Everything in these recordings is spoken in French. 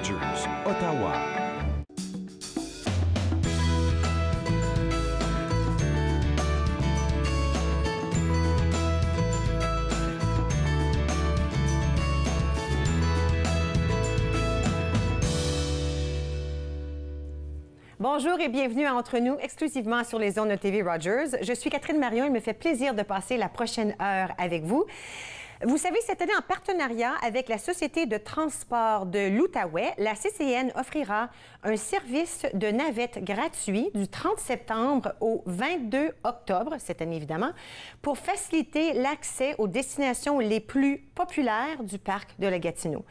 Rogers, Ottawa. Bonjour et bienvenue à Entre nous, exclusivement sur les ondes de TV Rogers. Je suis Catherine Marion, il me fait plaisir de passer la prochaine heure avec vous. Vous savez, cette année, en partenariat avec la Société de transport de l'Outaouais, la CCN offrira un service de navette gratuit du 30 septembre au 22 octobre, cette année évidemment, pour faciliter l'accès aux destinations les plus populaires du parc de la Gatineau.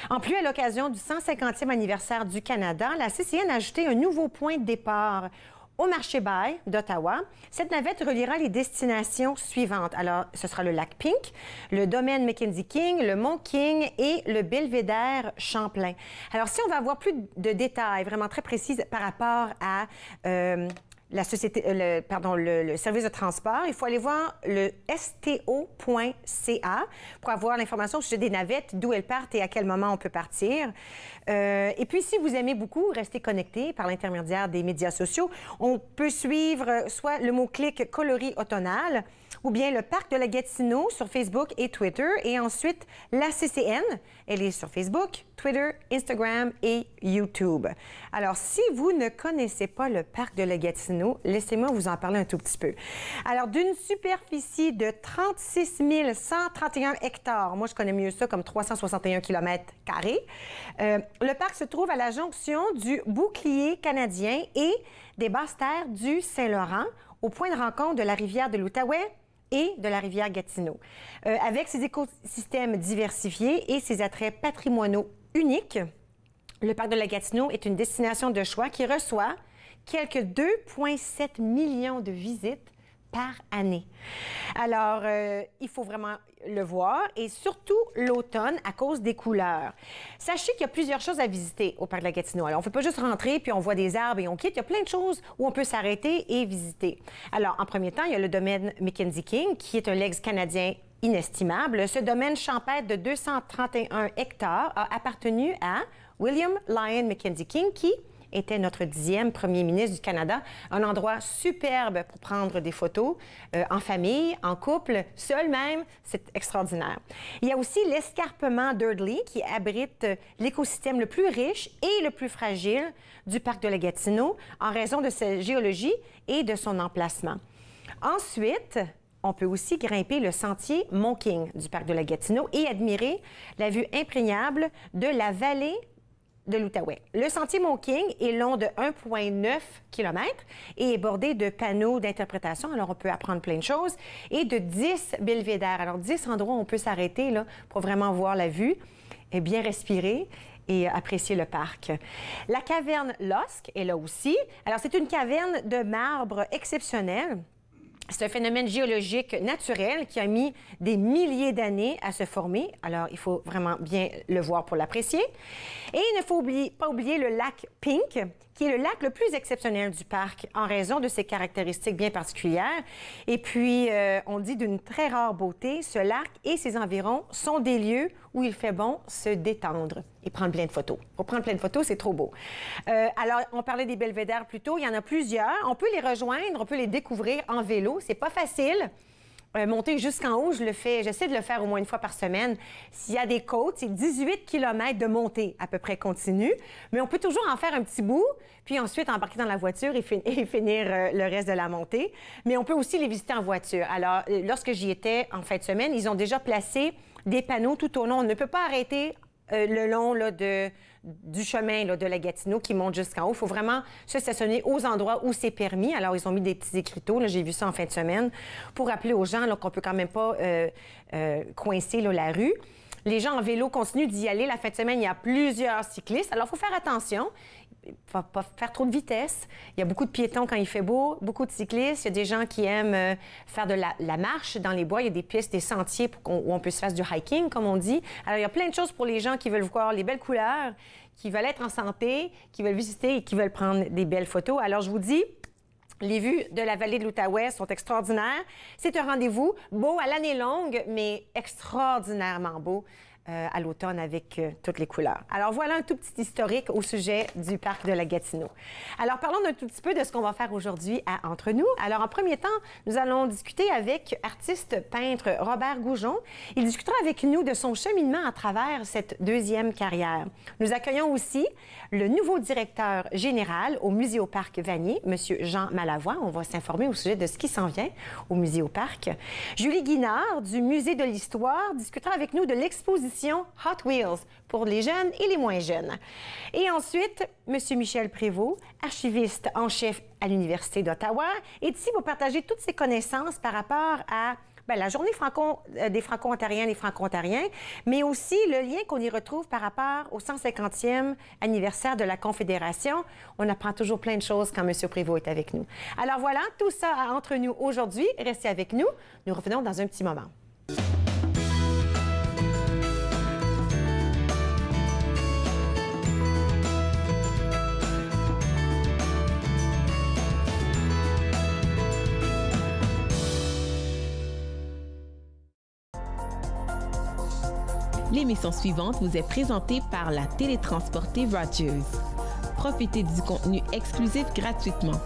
En plus, à l'occasion du 150e anniversaire du Canada, la CCN a ajouté un nouveau point de départ au marché Bail d'Ottawa. Cette navette reliera les destinations suivantes. Alors, ce sera le lac Pink, le domaine Mackenzie King, le Mont King et le belvédère Champlain. Alors, si on va avoir plus de détails vraiment très précis par rapport à la société, le service de transport, il faut aller voir le sto.ca pour avoir l'information au sujet des navettes, d'où elles partent et à quel moment on peut partir. Et puis, si vous aimez beaucoup rester connecté par l'intermédiaire des médias sociaux, on peut suivre soit le mot-clic coloris automnal ou bien le parc de la Gatineau sur Facebook et Twitter. Et ensuite, la CCN, elle est sur Facebook, Twitter, Instagram et YouTube. Alors, si vous ne connaissez pas le parc de la Gatineau, laissez-moi vous en parler un tout petit peu. Alors, d'une superficie de 36 131 hectares, moi je connais mieux ça comme 361 km², le parc se trouve à la jonction du Bouclier canadien et des basses-terres du Saint-Laurent, au point de rencontre de la rivière de l'Outaouais et de la rivière Gatineau. Avec ses écosystèmes diversifiés et ses attraits patrimoniaux uniques, le parc de la Gatineau est une destination de choix qui reçoit quelques 2,7 millions de visites par année. Alors, il faut vraiment le voir et surtout l'automne à cause des couleurs. Sachez qu'il y a plusieurs choses à visiter au parc de la Gatineau. Alors, on ne fait pas juste rentrer puis on voit des arbres et on quitte. Il y a plein de choses où on peut s'arrêter et visiter. Alors, en premier temps, il y a le domaine Mackenzie King qui est un legs canadien inestimable. Ce domaine champêtre de 231 hectares a appartenu à William Lyon Mackenzie King qui était notre 10e premier ministre du Canada. Un endroit superbe pour prendre des photos en famille, en couple, seul même. C'est extraordinaire. Il y a aussi l'escarpement Dudley qui abrite l'écosystème le plus riche et le plus fragile du parc de la Gatineau en raison de sa géologie et de son emplacement. Ensuite, on peut aussi grimper le sentier Mont King du parc de la Gatineau et admirer la vue imprégnable de la vallée de l'Outaouais. Le sentier Mont King est long de 1,9 km et est bordé de panneaux d'interprétation. Alors, on peut apprendre plein de choses. Et de 10 belvédères. Alors, 10 endroits où on peut s'arrêter là, pour vraiment voir la vue et bien respirer et apprécier le parc. La caverne Losque est là aussi. Alors, c'est une caverne de marbre exceptionnelle. C'est un phénomène géologique naturel qui a mis des milliers d'années à se former. Alors, il faut vraiment bien le voir pour l'apprécier. Et il ne faut pas oublier le lac Pink, qui est le lac le plus exceptionnel du parc en raison de ses caractéristiques bien particulières. Et puis, on dit d'une très rare beauté, ce lac et ses environs sont des lieux où il fait bon se détendre et prendre plein de photos. Pour prendre plein de photos, c'est trop beau. Alors, on parlait des belvédères plus tôt. Il y en a plusieurs. On peut les rejoindre, on peut les découvrir en vélo. C'est pas facile. Monter jusqu'en haut, j'essaie de le faire au moins une fois par semaine. S'il y a des côtes, c'est 18 km de montée à peu près continue, mais on peut toujours en faire un petit bout, puis ensuite embarquer dans la voiture et finir le reste de la montée. Mais on peut aussi les visiter en voiture. Alors, lorsque j'y étais en fin de semaine, ils ont déjà placé des panneaux tout au long. On ne peut pas arrêter le long là, du chemin là, de la Gatineau qui monte jusqu'en haut. Il faut vraiment se stationner aux endroits où c'est permis. Alors, ils ont mis des petits écriteaux, j'ai vu ça en fin de semaine, pour rappeler aux gens qu'on peut quand même pas coincer là, la rue. Les gens en vélo continuent d'y aller. La fin de semaine, il y a plusieurs cyclistes. Alors, il faut faire attention. Il ne faut pas faire trop de vitesse. Il y a beaucoup de piétons quand il fait beau, beaucoup de cyclistes. Il y a des gens qui aiment faire de la marche dans les bois. Il y a des pistes, des sentiers où on peut se faire du hiking, comme on dit. Alors, il y a plein de choses pour les gens qui veulent voir les belles couleurs, qui veulent être en santé, qui veulent visiter et qui veulent prendre des belles photos. Alors, je vous dis, les vues de la vallée de l'Outaouais sont extraordinaires. C'est un rendez-vous beau à l'année longue, mais extraordinairement beau à l'automne avec toutes les couleurs. Alors voilà un tout petit historique au sujet du parc de la Gatineau. Alors parlons un tout petit peu de ce qu'on va faire aujourd'hui à Entre nous. Alors en premier temps, nous allons discuter avec artiste peintre Robert Goujon. Il discutera avec nous de son cheminement à travers cette deuxième carrière. Nous accueillons aussi le nouveau directeur général au Muséoparc Vanier, M. Jean Malavoie. On va s'informer au sujet de ce qui s'en vient au Muséoparc. Julie Guinard du Musée de l'Histoire discutera avec nous de l'exposition Hot Wheels pour les jeunes et les moins jeunes. Et ensuite, M. Michel Prévost, archiviste en chef à l'Université d'Ottawa, est ici pour partager toutes ses connaissances par rapport à la journée des Franco-Ontariens et des Franco-Ontariens, mais aussi le lien qu'on y retrouve par rapport au 150e anniversaire de la Confédération. On apprend toujours plein de choses quand M. Prévost est avec nous. Alors voilà, tout ça Entre nous aujourd'hui. Restez avec nous. Nous revenons dans un petit moment. L'émission suivante vous est présentée par la télétransportée Rogers. Profitez du contenu exclusif gratuitement.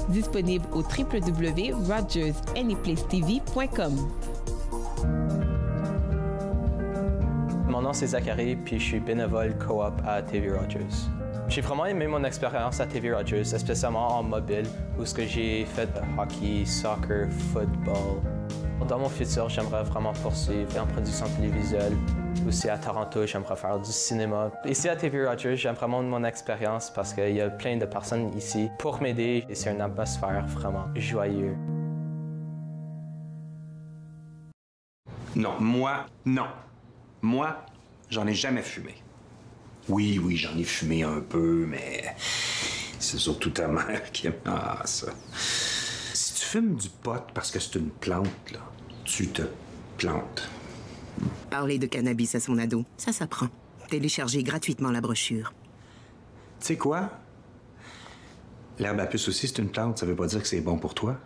Disponible au www.rogersanyplacetv.com. Mon nom c'est Zachary, puis je suis bénévole coop à TV Rogers. J'ai vraiment aimé mon expérience à TV Rogers, spécialement en mobile, où j'ai fait hockey, soccer, football. Dans mon futur, j'aimerais vraiment poursuivre en production télévisuelle. Aussi à Toronto, j'aimerais faire du cinéma. Ici à TV Rogers, j'aime vraiment mon expérience parce qu'il y a plein de personnes ici pour m'aider et c'est une atmosphère vraiment joyeuse. Non, moi, j'en ai jamais fumé. Oui, j'en ai fumé un peu, mais c'est surtout ta mère qui aime ça. Si tu fumes du pot parce que c'est une plante, là, tu te plantes. Parler de cannabis à son ado, ça s'apprend. Téléchargez gratuitement la brochure. Tu sais quoi? L'herbe à puce aussi, c'est une plante, ça veut pas dire que c'est bon pour toi.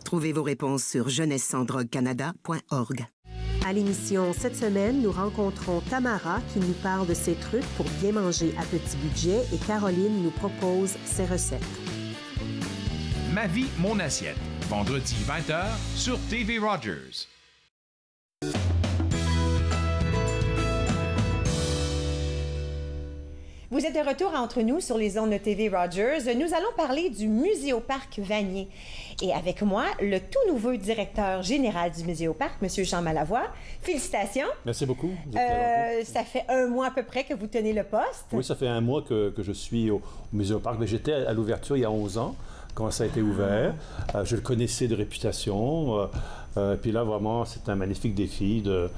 Trouvez vos réponses sur jeunessessansdroguecanada.org. À l'émission cette semaine, nous rencontrons Tamara qui nous parle de ses trucs pour bien manger à petit budget et Caroline nous propose ses recettes. Ma vie, mon assiette. Vendredi 20h sur TV Rogers. Vous êtes de retour Entre nous sur les ondes de TV Rogers. Nous allons parler du Muséoparc Vanier. Et avec moi, le tout nouveau directeur général du Muséoparc, M. Jean Malavoie. Félicitations. Merci beaucoup. Ça fait un mois à peu près que vous tenez le poste. Oui, ça fait un mois que je suis au Muséoparc. Mais j'étais à l'ouverture il y a 11 ans, quand ça a été ouvert. Je le connaissais de réputation. Puis là, vraiment, c'est un magnifique défi de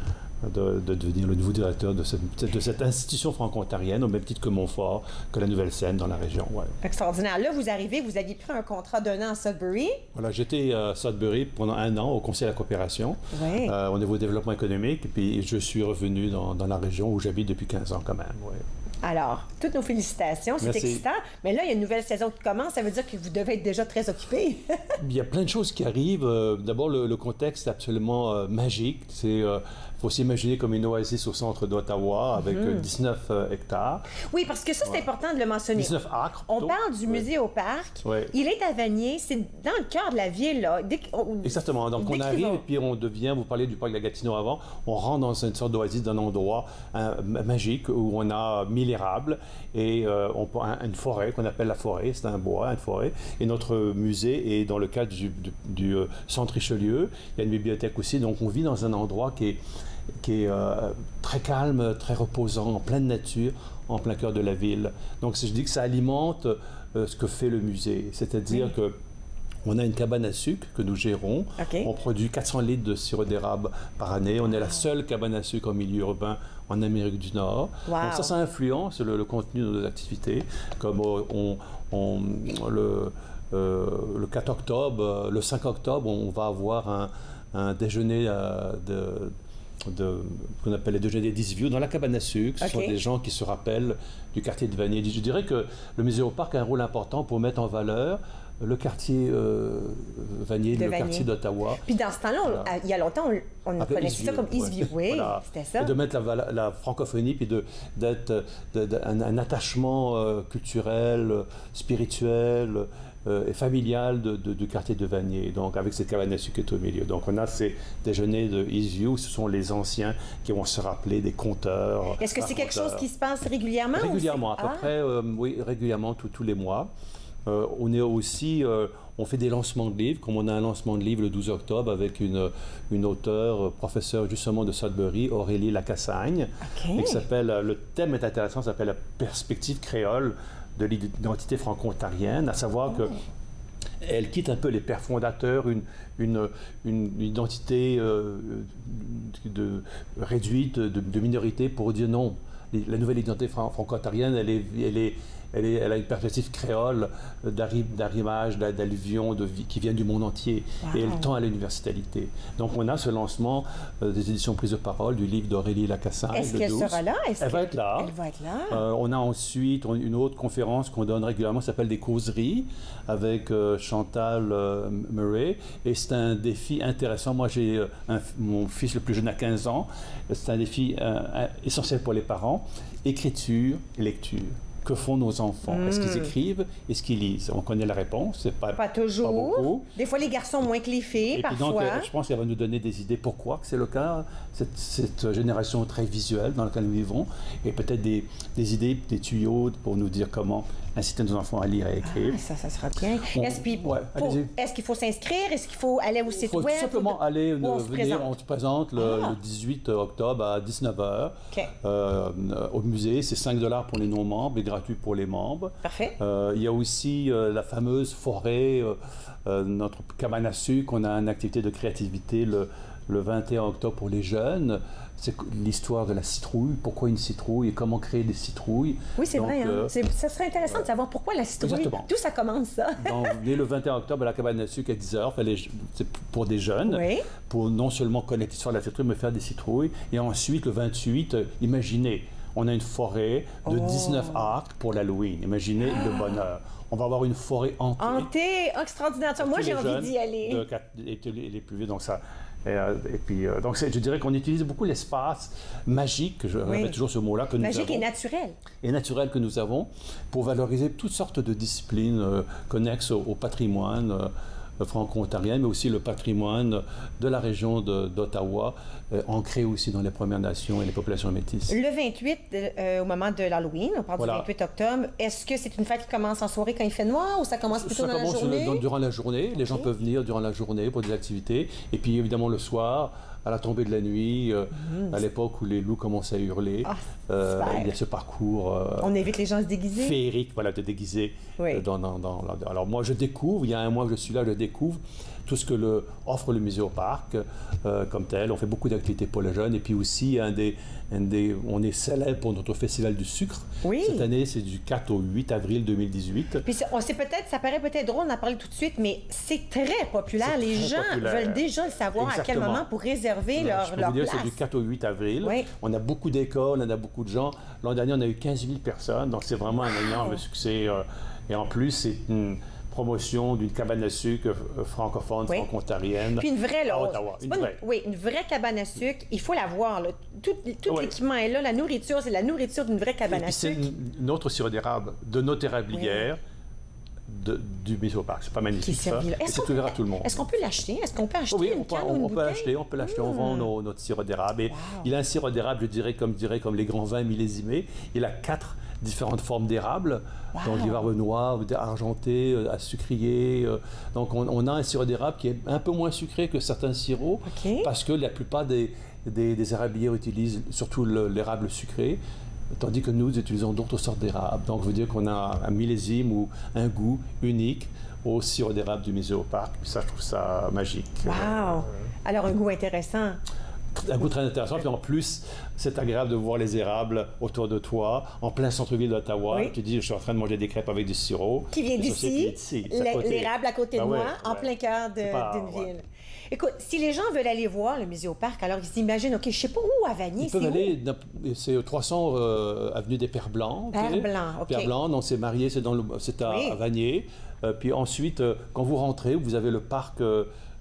devenir le nouveau directeur de cette institution franco-ontarienne, au même titre que Montfort, que la Nouvelle-Scène dans la région. Ouais. Extraordinaire. Là, vous arrivez, vous aviez pris un contrat d'1 an à Sudbury. Voilà, j'étais à Sudbury pendant 1 an au Conseil de la coopération, oui. Au niveau développement économique, et puis je suis revenu dans la région où j'habite depuis 15 ans quand même. Ouais. Alors, toutes nos félicitations, c'est excitant. Mais là, il y a une nouvelle saison qui commence, ça veut dire que vous devez être déjà très occupé. Il y a plein de choses qui arrivent. D'abord, le contexte est absolument magique. Il faut s'imaginer comme une oasis au centre d'Ottawa avec 19 hectares. Oui, parce que ça, c'est important de le mentionner. 19 acres. On parle du Muséoparc. Ouais. Il est à Vanier, c'est dans le cœur de la ville. Là. Exactement. Donc, on arrive et puis on devient, vous parliez du parc de la Gatineau avant, on rentre dans une sorte d'oasis, d'un endroit magique où on a 1000 érables et une forêt qu'on appelle la forêt. C'est un bois, une forêt. Et notre musée est dans le cadre du Centre Richelieu. Il y a une bibliothèque aussi. Donc, on vit dans un endroit qui est très calme, très reposant, en pleine nature, en plein cœur de la ville. Donc, je dis que ça alimente ce que fait le musée. C'est-à-dire que on a une cabane à sucre que nous gérons. Okay. On produit 400 litres de sirop d'érable par année. On est la seule cabane à sucre en milieu urbain en Amérique du Nord. Wow. Donc ça influence le contenu de nos activités. Comme le 4 octobre, le 5 octobre, on va avoir un déjeuner qu'on appelle les déjeuners des 10 vieux dans la cabane à sucre. Ce sont des gens qui se rappellent du quartier de Vanier. Je dirais que le Muséoparc a un rôle important pour mettre en valeur le quartier Vanier, le quartier d'Ottawa. Puis dans ce temps-là, il y a longtemps, on connaissait ça comme Eastview. Oui, voilà. c'était ça. Et de mettre la francophonie, puis d'être un attachement culturel, spirituel et familial du quartier de Vanier, donc avec cette cabane à sucre qui est au milieu. Donc on a ces déjeuners de Eastview, ce sont les anciens qui vont se rappeler des conteurs. Est-ce que c'est quelque chose qui se passe régulièrement? Régulièrement, à peu près, oui, régulièrement, tous les mois. On est aussi, on fait des lancements de livres, comme on a un lancement de livre le 12 octobre avec une auteure, professeure justement de Sudbury, Aurélie Lacassagne, et qui s'appelle, le thème est intéressant, ça s'appelle la perspective créole de l'identité franco-ontarienne, à savoir que elle quitte un peu les pères fondateurs, une identité réduite de minorité pour dire non. La nouvelle identité franco-ontarienne, elle a une perspective créole d'arrimage, d'alluvion, qui vient du monde entier. Wow. Et elle tend à l'universalité. Donc, on a ce lancement des éditions Prise de parole du livre d'Aurélie Lacassagne. Est-ce qu'elle sera là? Elle va être là. Elle va être là. On a ensuite une autre conférence qu'on donne régulièrement, qui s'appelle des causeries, avec Chantal Murray. Et c'est un défi intéressant. Moi, j'ai mon fils le plus jeune à 15 ans. C'est un défi essentiel pour les parents. Écriture et lecture. Que font nos enfants? Est-ce qu'ils écrivent? Est-ce qu'ils lisent? On connaît la réponse. C'est pas toujours. Pas beaucoup. Des fois, les garçons moins que les filles, parfois. Donc, je pense qu'elle va nous donner des idées pourquoi c'est le cas, cette génération très visuelle dans laquelle nous vivons, et peut-être des idées, des tuyaux pour nous dire comment inciter nos enfants à lire et écrire. Ça sera bien. Est-ce qu'il faut s'inscrire? Est-ce qu'il faut aller au site web? Il faut tout simplement aller venir. On se présente le 18 octobre à 19h au musée. C'est 5 $ pour les non-membres et gratuit pour les membres. Parfait. Il y a aussi la fameuse forêt, notre cabane à sucre. On a une activité de créativité le 21 octobre pour les jeunes. C'est l'histoire de la citrouille. Pourquoi une citrouille et comment créer des citrouilles. Oui, c'est vrai. Ça serait intéressant de savoir pourquoi la citrouille. Exactement. D'où ça commence, ça? Donc, venez le 21 octobre à la cabane à sucre à 10h. C'est pour des jeunes, pour non seulement connaître l'histoire de la citrouille, mais faire des citrouilles. Et ensuite, le 28, imaginez, on a une forêt de 19 arcs pour l'Halloween. Imaginez le bonheur. On va avoir une forêt hantée. Hantée, extraordinaire. Moi, j'ai envie d'y aller. Les plus vieux, donc ça... donc je dirais qu'on utilise beaucoup l'espace magique, je répète toujours ce mot-là, que nous avons. Magique et naturel. Et naturel que nous avons pour valoriser toutes sortes de disciplines connexes au patrimoine franco-ontarien, mais aussi le patrimoine de la région d'Ottawa, ancré aussi dans les Premières Nations et les populations métisses. Le 28, au moment de l'Halloween, on parle du 28 octobre, est-ce que c'est une fête qui commence en soirée quand il fait noir ou ça commence plutôt dans la journée? Durant la journée. Les gens peuvent venir durant la journée pour des activités. Et puis évidemment le soir, à la tombée de la nuit, à l'époque où les loups commençaient à hurler, il y a ce parcours on invite les gens à se déguiser. Féerique, de déguiser. Alors moi, je découvre, il y a un mois que je suis là, je découvre tout ce que offre le musée au parc comme tel. On fait beaucoup d'activités pour les jeunes. Et puis aussi, on est célèbre pour notre festival du sucre. Oui. Cette année, c'est du 4 au 8 avril 2018. Puis ça paraît peut-être drôle d'en parler tout de suite, mais c'est très populaire. Les gens veulent déjà le savoir. Exactement. À quel moment pour réserver leur place. C'est du 4 au 8 avril. Oui. On a beaucoup d'écoles, on a beaucoup de gens. L'an dernier, on a eu 15 000 personnes. Donc, c'est vraiment un énorme succès. Et en plus, c'est une promotion d'une cabane à sucre francophone, franco-ontarienne. Puis une vraie, là. À Ottawa. Une vraie cabane à sucre. Il faut la voir, là. Tout l'équipement est là. La nourriture, c'est la nourriture d'une vraie cabane à sucre. C'est notre sirop d'érable de notre érablière. Du musée au parc. C'est pas magnifique, ça. Et c'est ouvert à tout le monde. Est-ce qu'on peut l'acheter? Est-ce qu'on peut acheter une canne ou une bouteille? On peut l'acheter. On vend notre sirop d'érable. Et il a un sirop d'érable, je dirais, comme les grands vins millésimés. Il a 4 différentes formes d'érable. Donc, il va y avoir noir, argenté, à sucrier. Donc, on a un sirop d'érable qui est un peu moins sucré que certains sirops parce que la plupart des érablières utilisent surtout l'érable sucré. Tandis que nous utilisons d'autres sortes d'érable. Donc, ça veut dire qu'on a un millésime ou un goût unique au sirop d'érable du musée au parc. Puis ça, je trouve ça magique. Wow! Alors, un goût intéressant. un goût très intéressant. Puis en plus, c'est agréable de voir les érables autour de toi, en plein centre-ville d'Ottawa. Oui. Tu dis, je suis en train de manger des crêpes avec du sirop. Qui vient d'ici, l'érable à côté de moi, en plein cœur d'une ville. Écoute, si les gens veulent aller voir le musée au parc, alors ils s'imaginent, OK, je ne sais pas où à Vanier, c'est où? Ils peuvent aller, c'est 300 avenue des Pères Blancs. Pères Blancs, OK. Pères Blancs, donc c'est marié, c'est à Vanier. Puis ensuite, quand vous rentrez, vous avez le parc...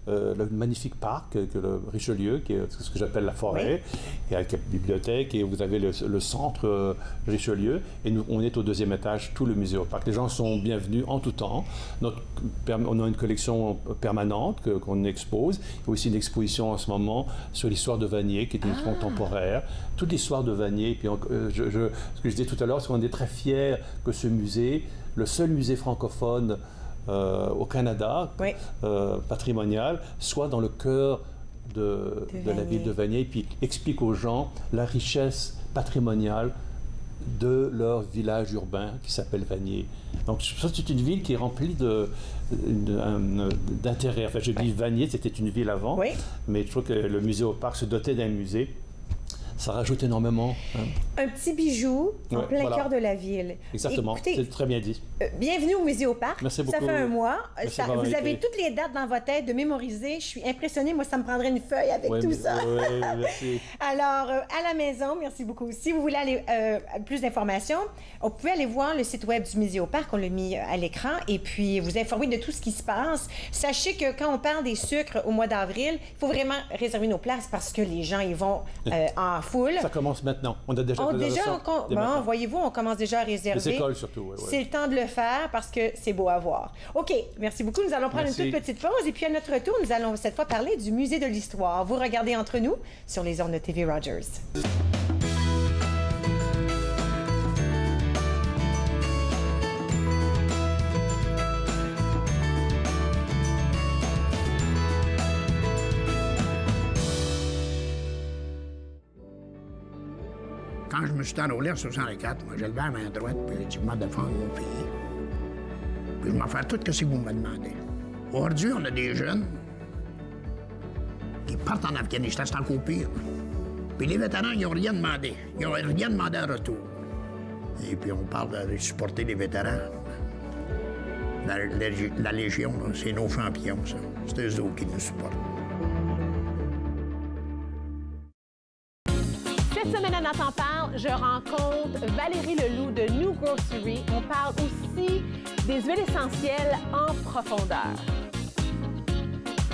le magnifique parc que le Richelieu, qui est ce que j'appelle la forêt, et avec la bibliothèque, et vous avez le centre Richelieu, et nous, on est au 2e étage, tout le musée au parc. Les gens sont bienvenus en tout temps. On a une collection permanente qu'on expose. Il y a aussi une exposition en ce moment sur l'histoire de Vanier, qui est une contemporaire. Toute l'histoire de Vanier. Puis ce que je disais tout à l'heure, c'est qu'on est très fiers que ce musée, le seul musée francophone au Canada, patrimonial, soit dans le cœur de la ville de Vanier, et puis explique aux gens la richesse patrimoniale de leur village urbain qui s'appelle Vanier. Donc ça, c'est une ville qui est remplie d'intérêt. Enfin, je dis Vanier, c'était une ville avant, mais je trouve que le musée au parc se dotait d'un musée. Ça rajoute énormément. Un petit bijou en plein cœur de la ville. Exactement, c'est très bien dit. Bienvenue au musée au parc. Merci beaucoup. Ça fait un mois. Vous avez toutes les dates dans votre tête de mémoriser. Je suis impressionnée. Moi, ça me prendrait une feuille avec tout ça. Oui, merci. Alors, à la maison, merci beaucoup. Si vous voulez aller plus d'informations, vous pouvez aller voir le site web du musée au parc. On l'a mis à l'écran. Et puis, vous informer de tout ce qui se passe. Sachez que quand on parle des sucres au mois d'avril, il faut vraiment réserver nos places parce que les gens, ils vont en foule. Ça commence maintenant. On a déjà voyez-vous, on commence déjà à réserver. Les écoles surtout, C'est le temps de le faire parce que c'est beau à voir. OK, merci beaucoup. Nous allons prendre une toute petite pause et puis à notre retour, nous allons cette fois parler du Musée de l'Histoire. Vous regardez Entre nous sur les ondes de TV Rogers. Quand je me suis enrôlé en 64, moi, j'ai levé la main droite, puis j'ai dit, je m'en défends mon pays. Puis je m'en fais tout ce que vous me demandez. Aujourd'hui, on a des jeunes qui partent en Afghanistan, c'est encore pire. Puis les vétérans, ils n'ont rien demandé. Ils n'ont rien demandé en retour. Et puis on parle de supporter les vétérans. La Légion, c'est nos champions, ça. C'est eux autres qui nous supportent. Cette semaine à Nathan parle, je rencontre Valérie Leloup de New Grocery. On parle aussi des huiles essentielles en profondeur.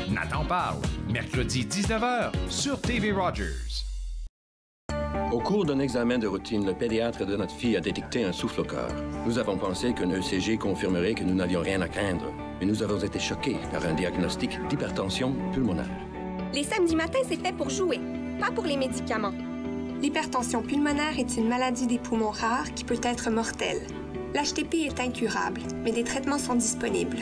Nathan parle, mercredi 19h sur TV Rogers. Au cours d'un examen de routine, le pédiatre de notre fille a détecté un souffle au cœur. Nous avons pensé qu'un ECG confirmerait que nous n'avions rien à craindre, mais nous avons été choqués par un diagnostic d'hypertension pulmonaire. Les samedis matins, c'est fait pour jouer, pas pour les médicaments. L'hypertension pulmonaire est une maladie des poumons rares qui peut être mortelle. L'HTP est incurable, mais des traitements sont disponibles.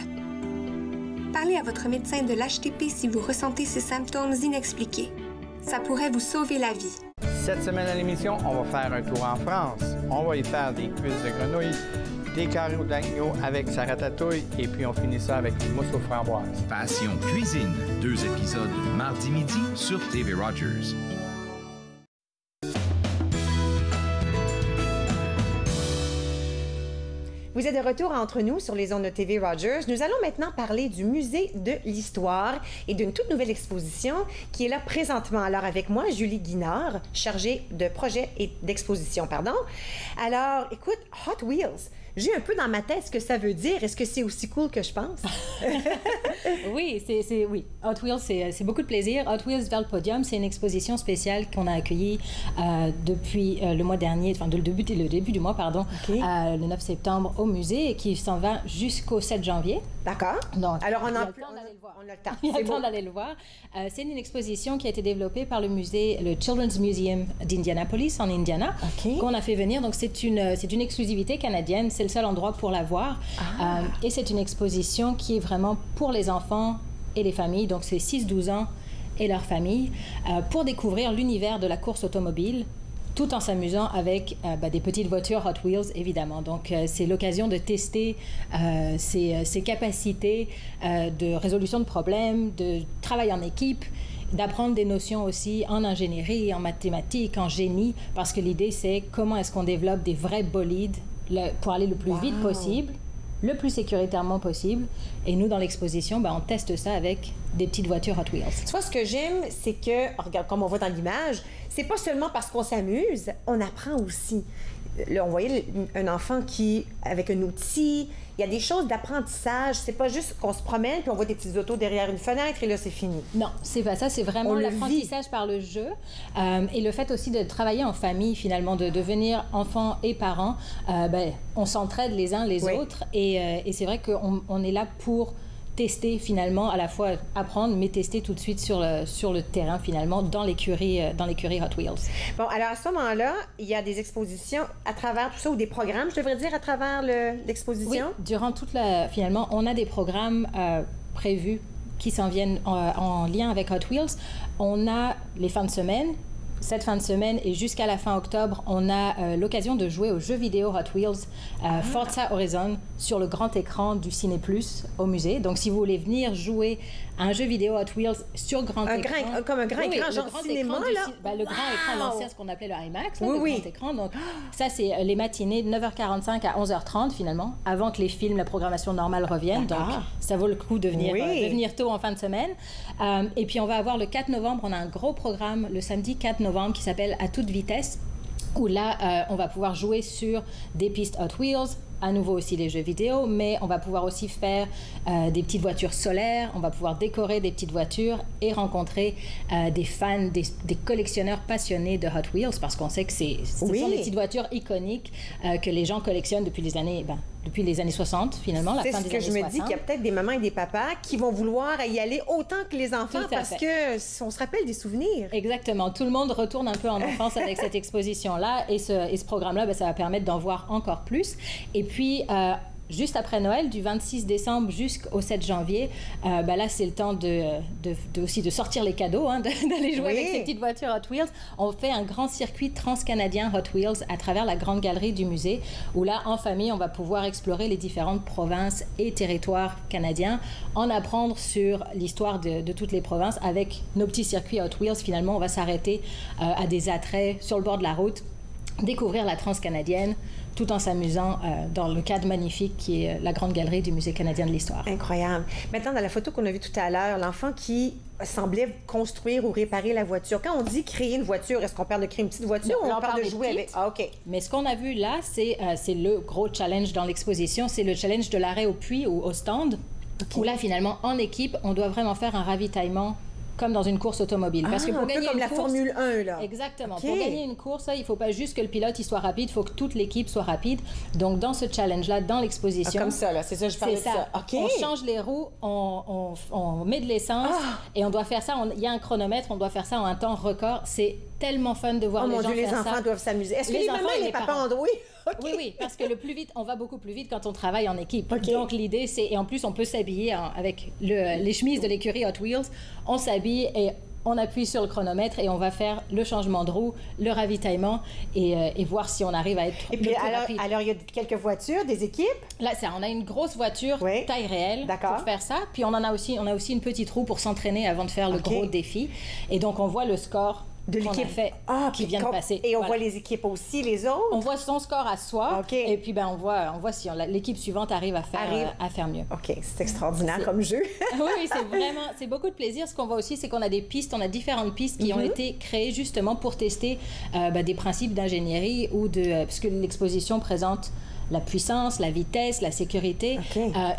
Parlez à votre médecin de l'HTP si vous ressentez ces symptômes inexpliqués. Ça pourrait vous sauver la vie. Cette semaine à l'émission, on va faire un tour en France. On va y faire des cuisses de grenouille, des carreaux d'agneau avec sa ratatouille, et puis on finit ça avec une mousse aux framboises. Passion cuisine, 2 épisodes mardi midi sur TV Rogers. Vous êtes de retour Entre nous sur les ondes de TV Rogers. Nous allons maintenant parler du Musée de l'Histoire et d'une toute nouvelle exposition qui est là présentement. Alors avec moi, Julie Guinard, chargée de projet et d'exposition, pardon. Alors, écoute, Hot Wheels. J'ai un peu dans ma tête ce que ça veut dire. Est-ce que c'est aussi cool que je pense? Oui, oui. Hot Wheels, c'est beaucoup de plaisir. Hot Wheels vers le podium, c'est une exposition spéciale qu'on a accueillie depuis le mois dernier, enfin le début du mois, pardon, le 9 septembre au musée et qui s'en va jusqu'au 7 janvier. D'accord. Donc, alors, on a le temps d'aller le voir. On a le temps. Il y a le temps d'aller le voir. C'est une exposition qui a été développée par le musée, le Children's Museum d'Indianapolis, en Indiana, qu'on a fait venir. Donc, c'est une exclusivité canadienne. C'est le seul endroit pour la voir. Et c'est une exposition qui est vraiment pour les enfants et les familles. Donc, c'est 6-12 ans et leurs familles pour découvrir l'univers de la course automobile, tout en s'amusant avec des petites voitures Hot Wheels, évidemment. Donc, c'est l'occasion de tester ses capacités de résolution de problèmes, de travail en équipe d'apprendre des notions aussi en ingénierie, en mathématiques, en génie, parce que l'idée, c'est comment est-ce qu'on développe des vrais bolides pour aller le plus vite possible, le plus sécuritairement possible. Et nous, dans l'exposition, on teste ça avec des petites voitures Hot Wheels. Soit ce que j'aime, c'est que, regarde, comme on voit dans l'image, c'est pas seulement parce qu'on s'amuse, on apprend aussi. Là, on voyait un enfant avec un outil, il y a des choses d'apprentissage. C'est pas juste qu'on se promène puis on voit des petites autos derrière une fenêtre et là, c'est fini. Non, c'est pas ça. C'est vraiment l'apprentissage par le jeu et le fait aussi de travailler en famille, finalement, de devenir enfant et parents. On s'entraide les uns les autres et c'est vrai qu'on est là pour tester finalement, à la fois apprendre, mais tester tout de suite sur le terrain finalement, dans l'écurie Hot Wheels. Bon, alors à ce moment-là, il y a des expositions à travers tout ça, ou des programmes, je devrais dire, à travers l'exposition? Oui, durant finalement, on a des programmes prévus qui s'en viennent en lien avec Hot Wheels. On a les fins de semaine. Cette fin de semaine et jusqu'à la fin octobre, on a l'occasion de jouer aux jeux vidéo Hot Wheels Forza Horizon sur le grand écran du Ciné Plus au musée. Donc, si vous voulez venir jouer à un jeu vidéo Hot Wheels sur grand écran... Comme un grand écran, genre cinéma, là? Le grand écran, l'ancien, ce qu'on appelait le IMAX, le grand écran. Donc, ça, c'est les matinées de 9h45 à 11h30, finalement, avant que les films, la programmation normale revienne. Donc, ça vaut le coup de venir tôt en fin de semaine. Et puis, on va avoir le 4 novembre, on a un gros programme le samedi 4 novembre qui s'appelle À toute vitesse, où là, on va pouvoir jouer sur des pistes Hot Wheels, à nouveau aussi les jeux vidéo, mais on va pouvoir aussi faire des petites voitures solaires, on va pouvoir décorer des petites voitures et rencontrer des fans, des collectionneurs passionnés de Hot Wheels, parce qu'on sait que ce sont des petites voitures iconiques que les gens collectionnent depuis les années 60, finalement, la fin des années 60. C'est ce que je me dis, qu'il y a peut-être des mamans et des papas qui vont vouloir y aller autant que les enfants parce qu'on se rappelle des souvenirs. Exactement. Tout le monde retourne un peu en enfance avec cette exposition-là et ce programme-là, ça va permettre d'en voir encore plus. Et puis, juste après Noël, du 26 décembre jusqu'au 7 janvier, là, c'est le temps aussi de sortir les cadeaux, d'aller jouer avec ces petites voitures Hot Wheels. On fait un grand circuit transcanadien Hot Wheels à travers la grande galerie du musée, où là, en famille, on va pouvoir explorer les différentes provinces et territoires canadiens, en apprendre sur l'histoire de toutes les provinces. Avec nos petits circuits Hot Wheels, finalement, on va s'arrêter à des attraits sur le bord de la route, découvrir la transcanadienne, tout en s'amusant dans le cadre magnifique qui est la grande galerie du Musée canadien de l'histoire. Incroyable. Maintenant, dans la photo qu'on a vue tout à l'heure, l'enfant qui semblait construire ou réparer la voiture. Quand on dit créer une voiture, est-ce qu'on parle de créer une petite voiture ou on parle de jouer avec... Ah, OK. Mais ce qu'on a vu là, c'est le gros challenge dans l'exposition, c'est le challenge de l'arrêt au puits ou au stand, où là, finalement, en équipe, on doit vraiment faire un ravitaillement comme dans une course automobile. Parce que pour gagner comme la Formule 1, là. Exactement. Pour gagner une course, il ne faut pas juste que le pilote il soit rapide, il faut que toute l'équipe soit rapide. Donc, dans ce challenge-là, dans l'exposition... comme ça, là, c'est ça, je parlais de ça. On change les roues, on met de l'essence et on doit faire ça. Il y a un chronomètre, on doit faire ça en un temps record. C'est tellement fun de voir les gens faire ça. Les enfants doivent s'amuser. Est-ce que les mamans et les papas ont doué? Oui, oui, parce que on va beaucoup plus vite quand on travaille en équipe. Donc, l'idée, c'est... Et en plus, on peut s'habiller avec les chemises de l'écurie Hot Wheels. On s'habille et on appuie sur le chronomètre et on va faire le changement de roue, le ravitaillement et voir si on arrive à être le plus rapide. Alors, il y a quelques voitures, des équipes? Là, on a une grosse voiture taille réelle pour faire ça. Puis, on a aussi une petite roue pour s'entraîner avant de faire le gros défi. Et donc, on voit le score de l'équipe qui vient de passer. Et on voit les équipes aussi, les autres? On voit son score à soi. Et puis, on voit si l'équipe suivante arrive à faire mieux. OK, c'est extraordinaire comme jeu. Oui, c'est beaucoup de plaisir. Ce qu'on voit aussi, c'est qu'on a on a différentes pistes qui ont été créées justement pour tester des principes d'ingénierie parce que l'exposition présente la puissance, la vitesse, la sécurité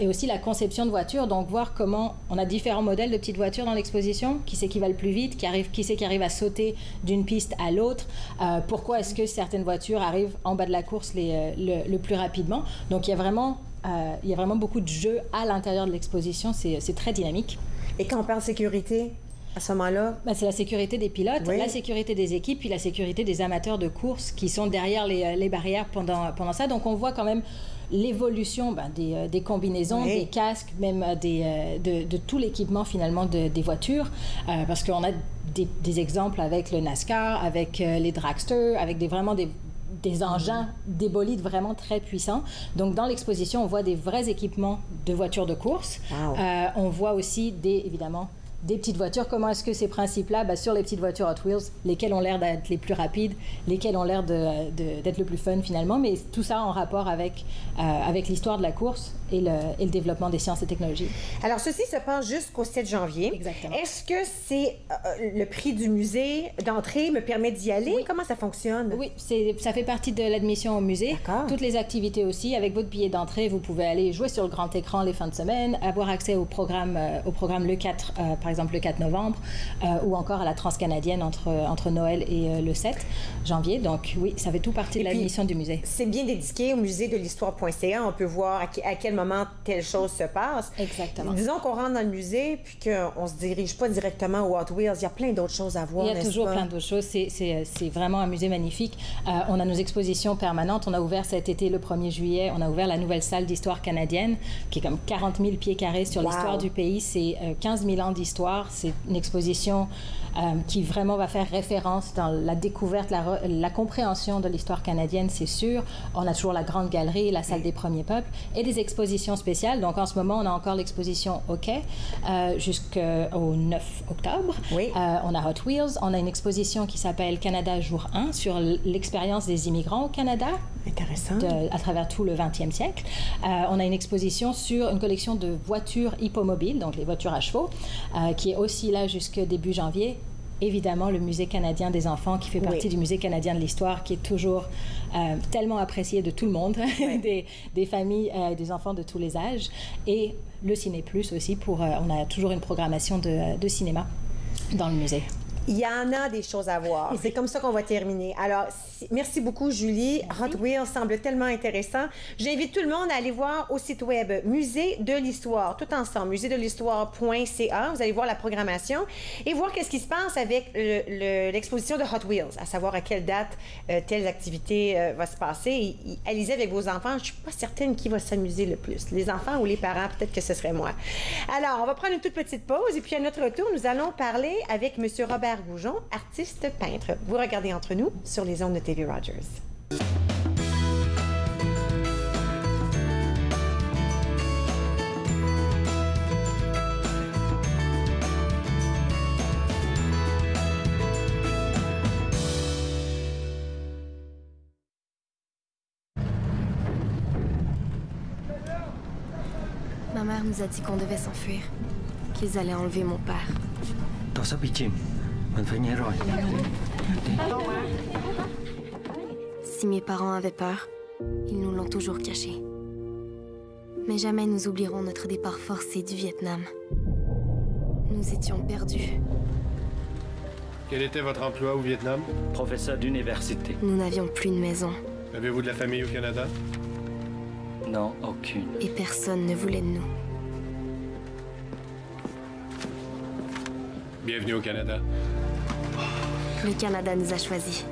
et aussi la conception de voitures. Donc, voir comment on a différents modèles de petites voitures dans l'exposition. Qui c'est qui va le plus vite? Qui c'est qui arrive à sauter d'une piste à l'autre? Pourquoi est-ce que certaines voitures arrivent en bas de la course le plus rapidement? Donc, il y a vraiment beaucoup de jeux à l'intérieur de l'exposition. C'est très dynamique. Et quand on parle sécurité? À ce moment-là? C'est la sécurité des pilotes, la sécurité des équipes, puis la sécurité des amateurs de course qui sont derrière les barrières pendant ça. Donc, on voit quand même l'évolution des combinaisons, des casques, même de tout l'équipement, finalement, des voitures. Parce qu'on a des exemples avec le NASCAR, avec les dragsters, avec vraiment des engins, des bolides vraiment très puissants. Donc, dans l'exposition, on voit des vrais équipements de voitures de course. On voit aussi évidemment, des petites voitures. Comment est-ce que ces principes-là, sur les petites voitures Hot Wheels, lesquelles ont l'air d'être les plus rapides, lesquelles ont l'air d'être le plus fun finalement, mais tout ça en rapport avec l'histoire de la course et le développement des sciences et technologies. Alors, ceci se passe jusqu'au 7 janvier. Exactement. Est-ce que c'est le prix du musée d'entrée me permet d'y aller? Oui. Comment ça fonctionne? Oui, ça fait partie de l'admission au musée. Toutes les activités aussi. Avec votre billet d'entrée, vous pouvez aller jouer sur le grand écran les fins de semaine, avoir accès au programme le 4, par exemple le 4 novembre, ou encore à la transcanadienne entre Noël et le 7 janvier. Donc oui, ça fait tout partie de l'admission du musée. C'est bien dédié au musée de l'histoire.ca. On peut voir à quel moment telle chose se passe. Exactement. Disons qu'on rentre dans le musée puis qu'on se dirige pas directement au Hot Wheels. Il y a plein d'autres choses à voir. Il y a toujours plein d'autres choses. C'est vraiment un musée magnifique. On a nos expositions permanentes. On a ouvert cet été, le 1er juillet, on a ouvert la nouvelle salle d'histoire canadienne, qui est comme 40 000 pieds carrés sur l'histoire du pays. C'est 15 000 ans d'histoire. C'est une exposition qui vraiment va faire référence dans la découverte, la compréhension de l'histoire canadienne, c'est sûr. On a toujours la grande galerie, la salle des premiers peuples et des expositions spéciales. Donc, en ce moment, on a encore l'exposition Hockey jusqu'au 9 octobre. Oui. On a Hot Wheels. On a une exposition qui s'appelle Canada jour 1 sur l'expérience des immigrants au Canada. Intéressant. À travers tout le 20e siècle. On a une exposition sur une collection de voitures hippomobiles, donc les voitures à chevaux, qui est aussi là jusqu'au début janvier. Évidemment, le Musée canadien des enfants, qui fait partie du Musée canadien de l'histoire, qui est toujours tellement apprécié de tout le monde, des familles, des enfants de tous les âges. Et le Ciné Plus aussi, on a toujours une programmation de cinéma dans le musée. Il y en a des choses à voir. C'est comme ça qu'on va terminer. Alors, merci beaucoup, Julie. Hot Wheels semble tellement intéressant. J'invite tout le monde à aller voir au site web Musée de l'Histoire, tout ensemble, muséedelhistoire.ca. Vous allez voir la programmation et voir qu'est-ce qui se passe avec l'exposition de Hot Wheels, à savoir à quelle date telle activité va se passer. Allez-y avec vos enfants. Je ne suis pas certaine qui va s'amuser le plus, les enfants ou les parents. Peut-être que ce serait moi. Alors, on va prendre une toute petite pause et puis à notre retour, nous allons parler avec M. Robert Goujon, artiste peintre. Vous regardez Entre nous sur les ondes de TV Rogers. Ma mère nous a dit qu'on devait s'enfuir, qu'ils allaient enlever mon père. Si mes parents avaient peur, ils nous l'ont toujours caché. Mais jamais nous oublierons notre départ forcé du Vietnam. Nous étions perdus. Quel était votre emploi au Vietnam? Professeur d'université. Nous n'avions plus de maison. Avez-vous de la famille au Canada? Non, aucune. Et personne ne voulait de nous. Bienvenue au Canada. Le Canada nous a choisis.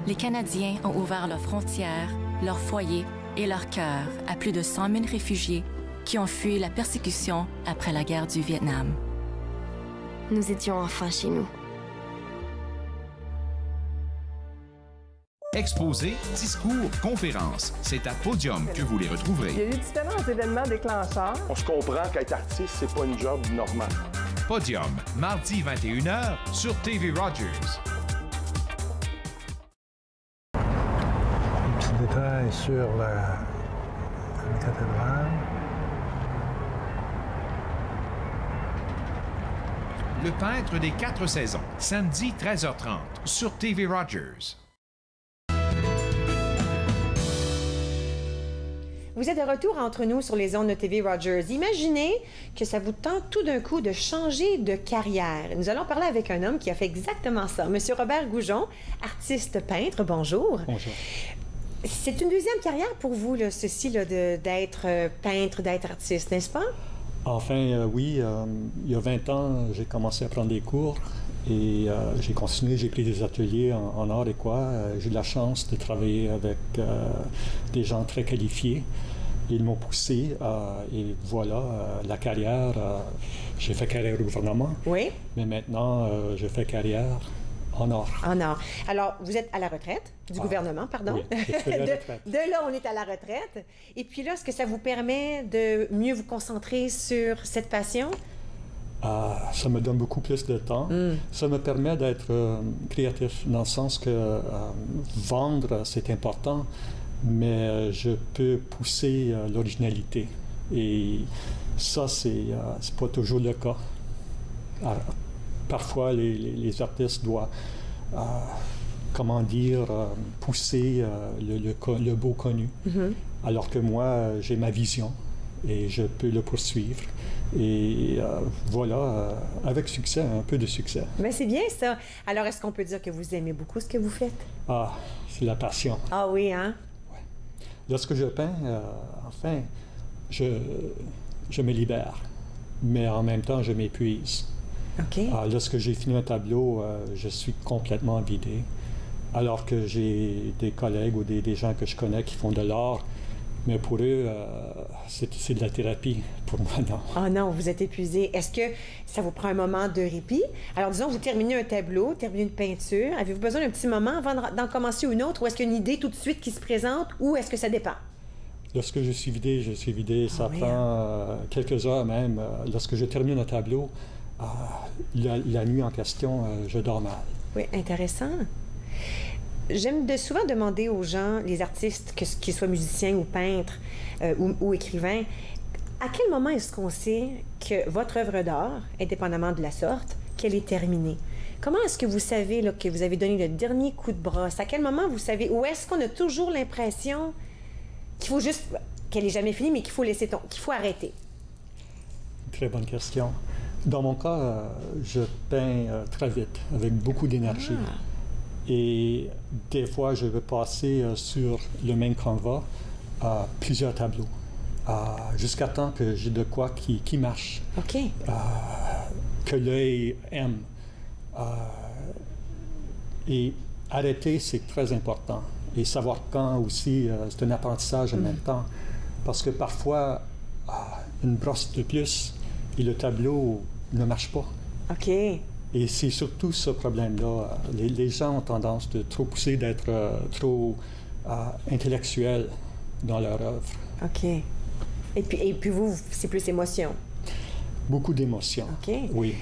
Les Canadiens ont ouvert leurs frontières, leurs foyers et leurs cœurs à plus de 100 000 réfugiés qui ont fui la persécution après la guerre du Vietnam. Nous étions enfin chez nous. Exposés, discours, conférences, c'est à Podium que vous les retrouverez. Il y a eu différents événements déclencheurs. On se comprend qu'être artiste, c'est pas une job normale. Podium, mardi 21h sur TV Rogers. Un petit détail sur la cathédrale. Le peintre des 4 saisons, samedi 13h30 sur TV Rogers. Vous êtes de retour entre nous sur les ondes de TV Rogers. Imaginez que ça vous tente tout d'un coup de changer de carrière. Nous allons parler avec un homme qui a fait exactement ça. Monsieur Robert Goujon, artiste peintre, bonjour. Bonjour. C'est une deuxième carrière pour vous, là, ceci, là, d'être peintre, d'être artiste, n'est-ce pas? Enfin, oui. Il y a 20 ans, j'ai commencé à prendre des cours et j'ai continué, j'ai pris des ateliers en art et quoi. J'ai eu la chance de travailler avec des gens très qualifiés. Ils m'ont poussé et voilà, la carrière. J'ai fait carrière au gouvernement. Oui. Mais maintenant, je fais carrière En or. En or. Alors, vous êtes à la retraite du gouvernement, pardon. Oui, je suis à la retraite. De là, on est à la retraite. Et puis là, est-ce que ça vous permet de mieux vous concentrer sur cette passion? Ça me donne beaucoup plus de temps. Ça me permet d'être créatif dans le sens que vendre, c'est important, mais je peux pousser l'originalité. Et ça, c'est pas toujours le cas. Parfois, les artistes doivent, pousser le beau connu. Alors que moi, j'ai ma vision et je peux le poursuivre. Et voilà, avec succès, un peu de succès. Mais c'est bien ça. Alors, est-ce qu'on peut dire que vous aimez beaucoup ce que vous faites? C'est la passion. Ah oui, hein? Ouais. Lorsque je peins, enfin, je me libère, mais en même temps, je m'épuise. OK. Lorsque j'ai fini un tableau, je suis complètement vidé. Alors que j'ai des collègues ou des gens que je connais qui font de l'art, mais pour eux, c'est de la thérapie. Pour moi, non. Ah non, vous êtes épuisé. Est-ce que ça vous prend un moment de répit? Alors, disons, vous terminez un tableau, terminez une peinture. Avez-vous besoin d'un petit moment avant d'en commencer une autre? Ou est-ce qu'il y a une idée tout de suite qui se présente? Ou est-ce que ça dépend? Lorsque je suis vidé, je suis vidé. Ça prend quelques heures même. Lorsque je termine un tableau, la nuit en question, je dors mal. Oui, intéressant. J'aime souvent demander aux gens, les artistes, qu'ils soient musiciens ou peintres ou écrivains, à quel moment est-ce qu'on sait que votre œuvre d'art, indépendamment de la sorte, qu'elle est terminée? Comment est-ce que vous savez là, que vous avez donné le dernier coup de brosse? À quel moment vous savez? Ou est-ce qu'on a toujours l'impression qu'il faut juste... qu'elle n'est jamais finie, mais qu'il faut laisser qu'il faut arrêter? Très bonne question. Dans mon cas, je peins très vite, avec beaucoup d'énergie. Et des fois, je vais passer sur le même canevas plusieurs tableaux, jusqu'à temps que j'ai de quoi qui marche, que l'œil aime. Et arrêter, c'est très important. Et savoir quand aussi, c'est un apprentissage en même temps. Parce que parfois, une brosse de plus et le tableau ne marche pas. OK. Et c'est surtout ce problème-là. Les gens ont tendance de trop pousser, d'être trop intellectuels dans leur œuvre. OK. Et puis vous, c'est plus émotion? Beaucoup d'émotions. OK. Oui.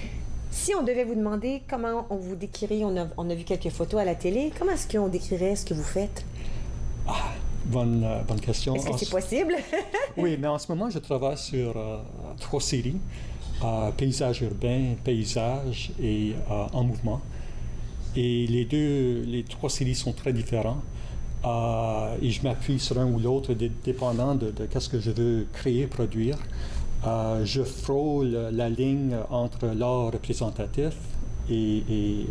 Si on devait vous demander comment on vous décrirait, on a vu quelques photos à la télé, comment est-ce qu'on décrirait ce que vous faites? Bonne question. Est-ce que c'est possible? Oui, mais en ce moment, je travaille sur 3 séries. Paysage urbain, paysage et en mouvement. Et les 3 séries sont très différents. Et je m'appuie sur un ou l'autre, dépendant de qu'est-ce que je veux créer, produire. Je frôle la ligne entre l'art représentatif et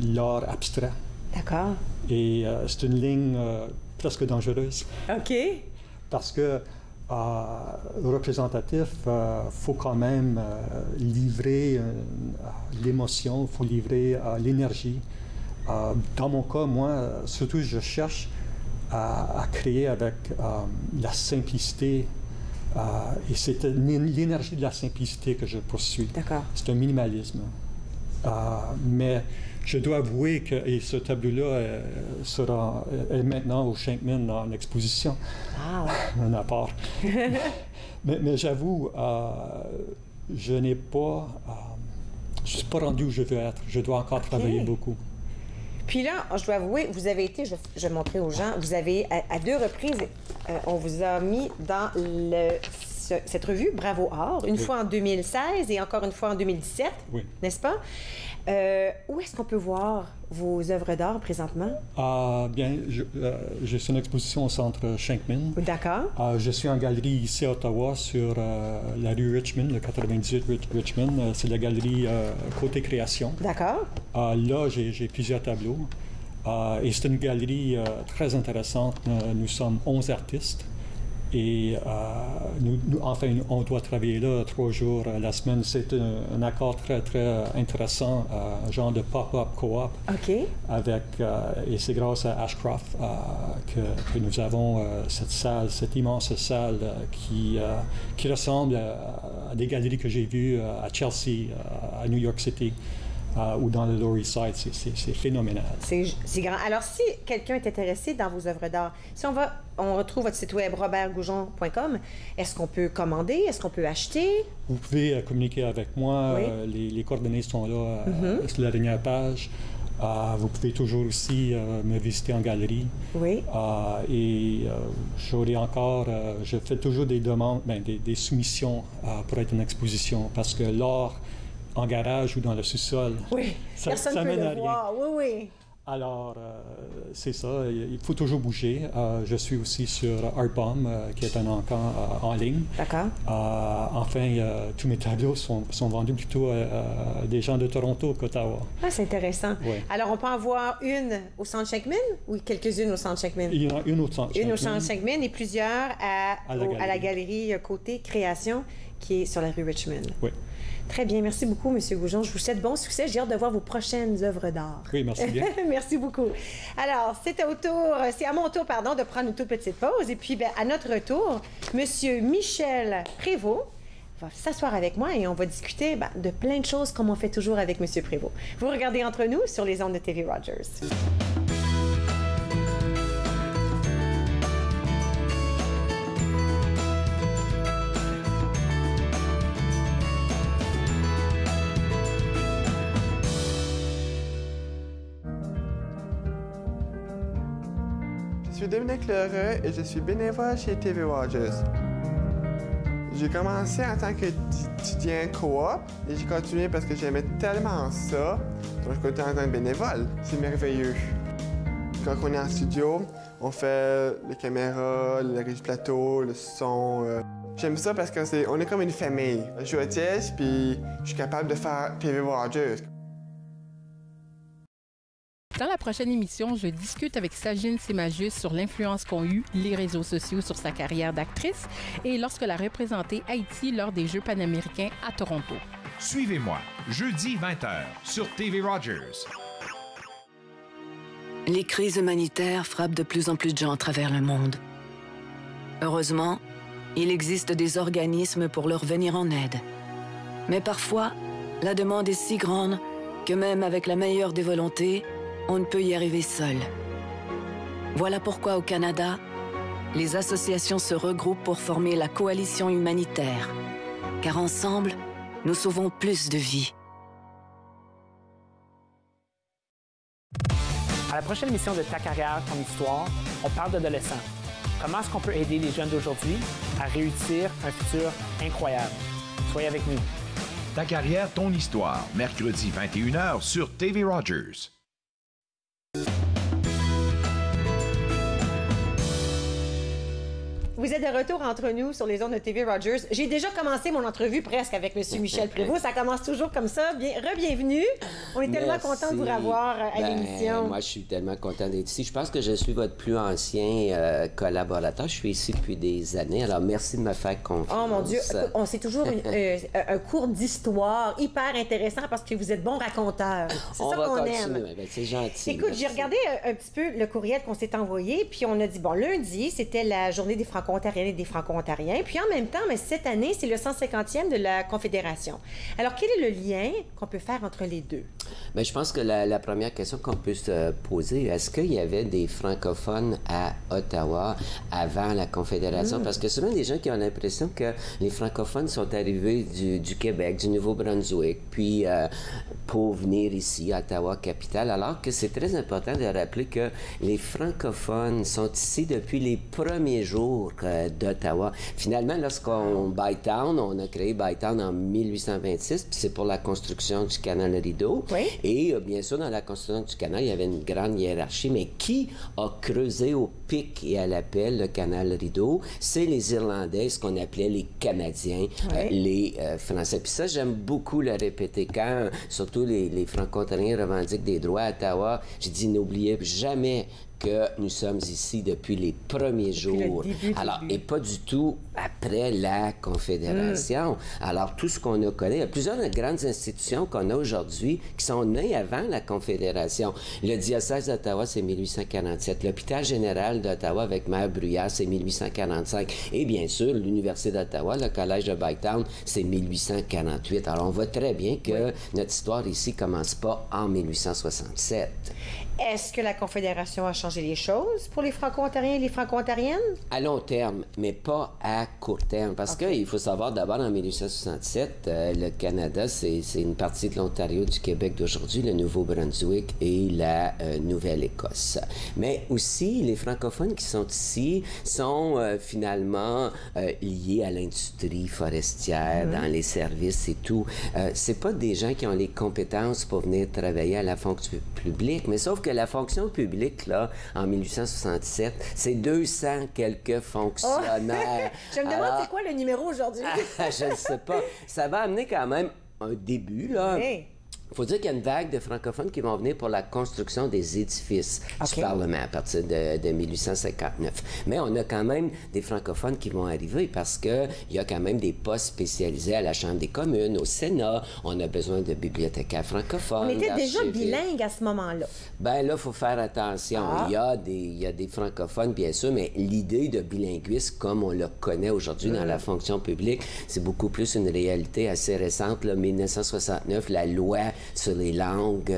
l'art abstrait. D'accord. Et c'est une ligne presque dangereuse. OK. Parce que représentatif, faut quand même livrer l'émotion, il faut livrer l'énergie. Dans mon cas, moi, surtout, je cherche à créer avec la simplicité. Et c'est l'énergie de la simplicité que je poursuis. D'accord. C'est un minimalisme. Mais je dois avouer que ce tableau-là est maintenant au Schenkman en exposition. Un appart. mais j'avoue, je n'ai pas... je ne suis pas rendu où je veux être. Je dois encore travailler beaucoup. Puis là, je dois avouer, vous avez été, je vais montrer aux gens, vous avez, à 2 reprises, on vous a mis dans cette revue, Bravo Art, une fois en 2016 et encore une fois en 2017, n'est-ce pas? Où est-ce qu'on peut voir vos œuvres d'art présentement? Bien, je suis en exposition au centre Schenkman. D'accord. Je suis en galerie ici à Ottawa, sur la rue Richmond, le 98 Richmond. C'est la galerie Côté Création. D'accord. Là, j'ai plusieurs tableaux. Et c'est une galerie très intéressante. Nous sommes 11 artistes. Et enfin, on doit travailler là 3 jours la semaine. C'est un accord très, très intéressant, un genre de pop-up co-op. OK. Et c'est grâce à Ashcroft que nous avons cette salle, cette immense salle qui ressemble à des galeries que j'ai vues à Chelsea, à New York City. ou dans le Lower East Side. C'est phénoménal. C'est grand. Alors, si quelqu'un est intéressé dans vos œuvres d'art, si on retrouve votre site web robertgoujon.com, est-ce qu'on peut commander? Est-ce qu'on peut acheter? Vous pouvez communiquer avec moi. Oui. Les coordonnées sont là sur la dernière page. Vous pouvez toujours aussi me visiter en galerie. Oui. J'aurai encore... je fais toujours des demandes, des soumissions pour être une exposition parce que l'art en garage ou dans le sous-sol, personne ne peut le voir. Oui. Alors, c'est ça. Il faut toujours bouger. Je suis aussi sur Artbomb, qui est un encan en ligne. D'accord. Enfin, tous mes tableaux sont vendus plutôt à des gens de Toronto qu'Ottawa. Ah, c'est intéressant. Oui. Alors, on peut en voir une au Centre Shenkman ou quelques-unes au Centre Shenkman? Il y en a une au Centre Shenkman. Une au Centre Shenkman et plusieurs à la galerie Côté Création, qui est sur la rue Richmond. Oui. Très bien. Merci beaucoup, M. Goujon. Je vous souhaite bon succès. J'ai hâte de voir vos prochaines œuvres d'art. Oui, merci bien. Merci beaucoup. Alors, c'est à mon tour, de prendre une toute petite pause. Et puis, à notre retour, M. Michel Prévost va s'asseoir avec moi et on va discuter de plein de choses comme on fait toujours avec M. Prévost. Vous regardez Entre nous sur les ondes de TV Rogers. Je suis Dominique Lheureux et je suis bénévole chez TV Rogers. J'ai commencé en tant qu'étudiant coop et j'ai continué parce que j'aimais tellement ça. Donc je continue en tant que bénévole. C'est merveilleux. Quand on est en studio, on fait les caméras, le régie plateau, le son. J'aime ça parce qu'on est comme une famille. Je suis autiste puis je suis capable de faire TV Rogers. Dans la prochaine émission, je discute avec Sajine Semajus sur l'influence qu'ont eu les réseaux sociaux sur sa carrière d'actrice et lorsqu'elle a représenté Haïti lors des Jeux panaméricains à Toronto. Suivez-moi, jeudi 20h, sur TV Rogers. Les crises humanitaires frappent de plus en plus de gens à travers le monde. Heureusement, il existe des organismes pour leur venir en aide. Mais parfois, la demande est si grande que même avec la meilleure des volontés, on ne peut y arriver seul. Voilà pourquoi au Canada, les associations se regroupent pour former la coalition humanitaire. Car ensemble, nous sauvons plus de vies. À la prochaine émission de Ta carrière, ton histoire, on parle d'adolescents. Comment est-ce qu'on peut aider les jeunes d'aujourd'hui à réussir un futur incroyable? Soyez avec nous. Ta carrière, ton histoire, mercredi 21h sur TV Rogers. Vous êtes de retour entre nous sur les ondes de TV Rogers. J'ai déjà commencé mon entrevue presque avec M. Michel Prévost. Ça commence toujours comme ça. Re-bienvenue. On est tellement content de vous revoir à l'émission. Moi, je suis tellement content d'être ici. Je pense que je suis votre plus ancien collaborateur. Je suis ici depuis des années. Alors, merci de me faire confiance. Oh mon Dieu, on sait toujours un cours d'histoire hyper intéressant parce que vous êtes bon raconteur. C'est ça qu'on aime. Ben, c'est gentil. Écoute, j'ai regardé un petit peu le courriel qu'on s'est envoyé, puis on a dit, bon, lundi, c'était la journée des Franco-Ontariennes et des Franco-Ontariens. Puis en même temps, mais cette année, c'est le 150e de la Confédération. Alors, quel est le lien qu'on peut faire entre les deux? Bien, je pense que la première question qu'on peut se poser, est-ce qu'il y avait des francophones à Ottawa avant la Confédération? Parce que souvent, des gens qui ont l'impression que les francophones sont arrivés du Québec, du Nouveau-Brunswick, puis pour venir ici, à Ottawa, capitale, alors que c'est très important de rappeler que les francophones sont ici depuis les premiers jours d'Ottawa. Finalement, lorsqu'on Bytown, on a créé Bytown en 1826, puis c'est pour la construction du canal Rideau. Oui. Et bien sûr, dans la construction du canal, il y avait une grande hiérarchie, mais qui a creusé au pic et à la pelle le canal Rideau? C'est les Irlandais, ce qu'on appelait les Canadiens, les Français. Puis ça, j'aime beaucoup le répéter. Quand, surtout les Franco-Ontariens revendiquent des droits à Ottawa, j'ai dit, n'oubliez jamais que nous sommes ici depuis les premiers jours. Alors, et pas du tout après la Confédération. Alors, tout ce qu'on a connu, il y a plusieurs grandes institutions qu'on a aujourd'hui qui sont nées avant la Confédération. Le diocèse d'Ottawa, c'est 1847. L'hôpital général d'Ottawa avec Mère Bruyère, c'est 1845. Et bien sûr, l'Université d'Ottawa, le Collège de Bytown, c'est 1848. Alors, on voit très bien que notre histoire ici commence pas en 1867. Est-ce que la Confédération a changé les choses pour les Franco-Ontariens et les Franco-Ontariennes? À long terme, mais pas à court terme. Parce qu'il faut savoir, d'abord, en 1867, le Canada, c'est une partie de l'Ontario, du Québec d'aujourd'hui, le Nouveau-Brunswick et la Nouvelle-Écosse. Mais aussi, les francophones qui sont ici sont finalement liés à l'industrie forestière, dans les services et tout. C'est pas des gens qui ont les compétences pour venir travailler à la fonction publique, mais sauf que la fonction publique, là, en 1867, c'est 200 quelques fonctionnaires. Je me demande c'est quoi le numéro aujourd'hui? Je ne sais pas. Ça va amener quand même un début, là. Il faut dire qu'il y a une vague de francophones qui vont venir pour la construction des édifices du Parlement à partir de 1859. Mais on a quand même des francophones qui vont arriver parce qu'il y a quand même des postes spécialisés à la Chambre des communes, au Sénat. On a besoin de bibliothécaires francophones. On était déjà bilingues à ce moment-là. Bien là, il faut faire attention. Il y a des francophones, bien sûr, mais l'idée de bilinguisme, comme on le connaît aujourd'hui dans la fonction publique, c'est beaucoup plus une réalité assez récente. Là, 1969, la loi sur les langues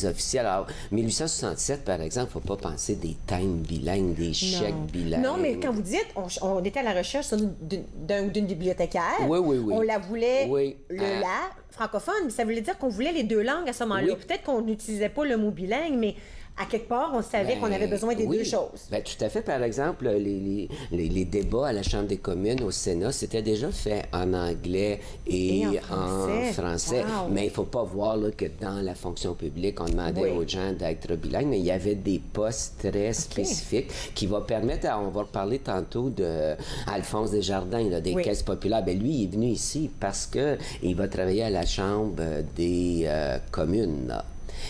officielles. Alors, 1867, par exemple, il ne faut pas penser des thèmes bilingues, des chèques bilingues. Non, mais quand vous dites, on était à la recherche d'une bibliothécaire. Oui. On la voulait, la francophone, mais ça voulait dire qu'on voulait les deux langues à ce moment-là. Peut-être qu'on n'utilisait pas le mot bilingue, mais à quelque part, on savait qu'on avait besoin des deux choses. Bien, tout à fait. Par exemple, les débats à la Chambre des communes, au Sénat, c'était déjà fait en anglais et en français. Wow. Mais il ne faut pas voir là, que dans la fonction publique, on demandait aux gens d'être bilingues, mais il y avait des postes très spécifiques qui vont permettre, on va reparler tantôt d'Alphonse Desjardins, là, des caisses populaires. Bien, lui, il est venu ici parce qu'il va travailler à la Chambre des communes. Là.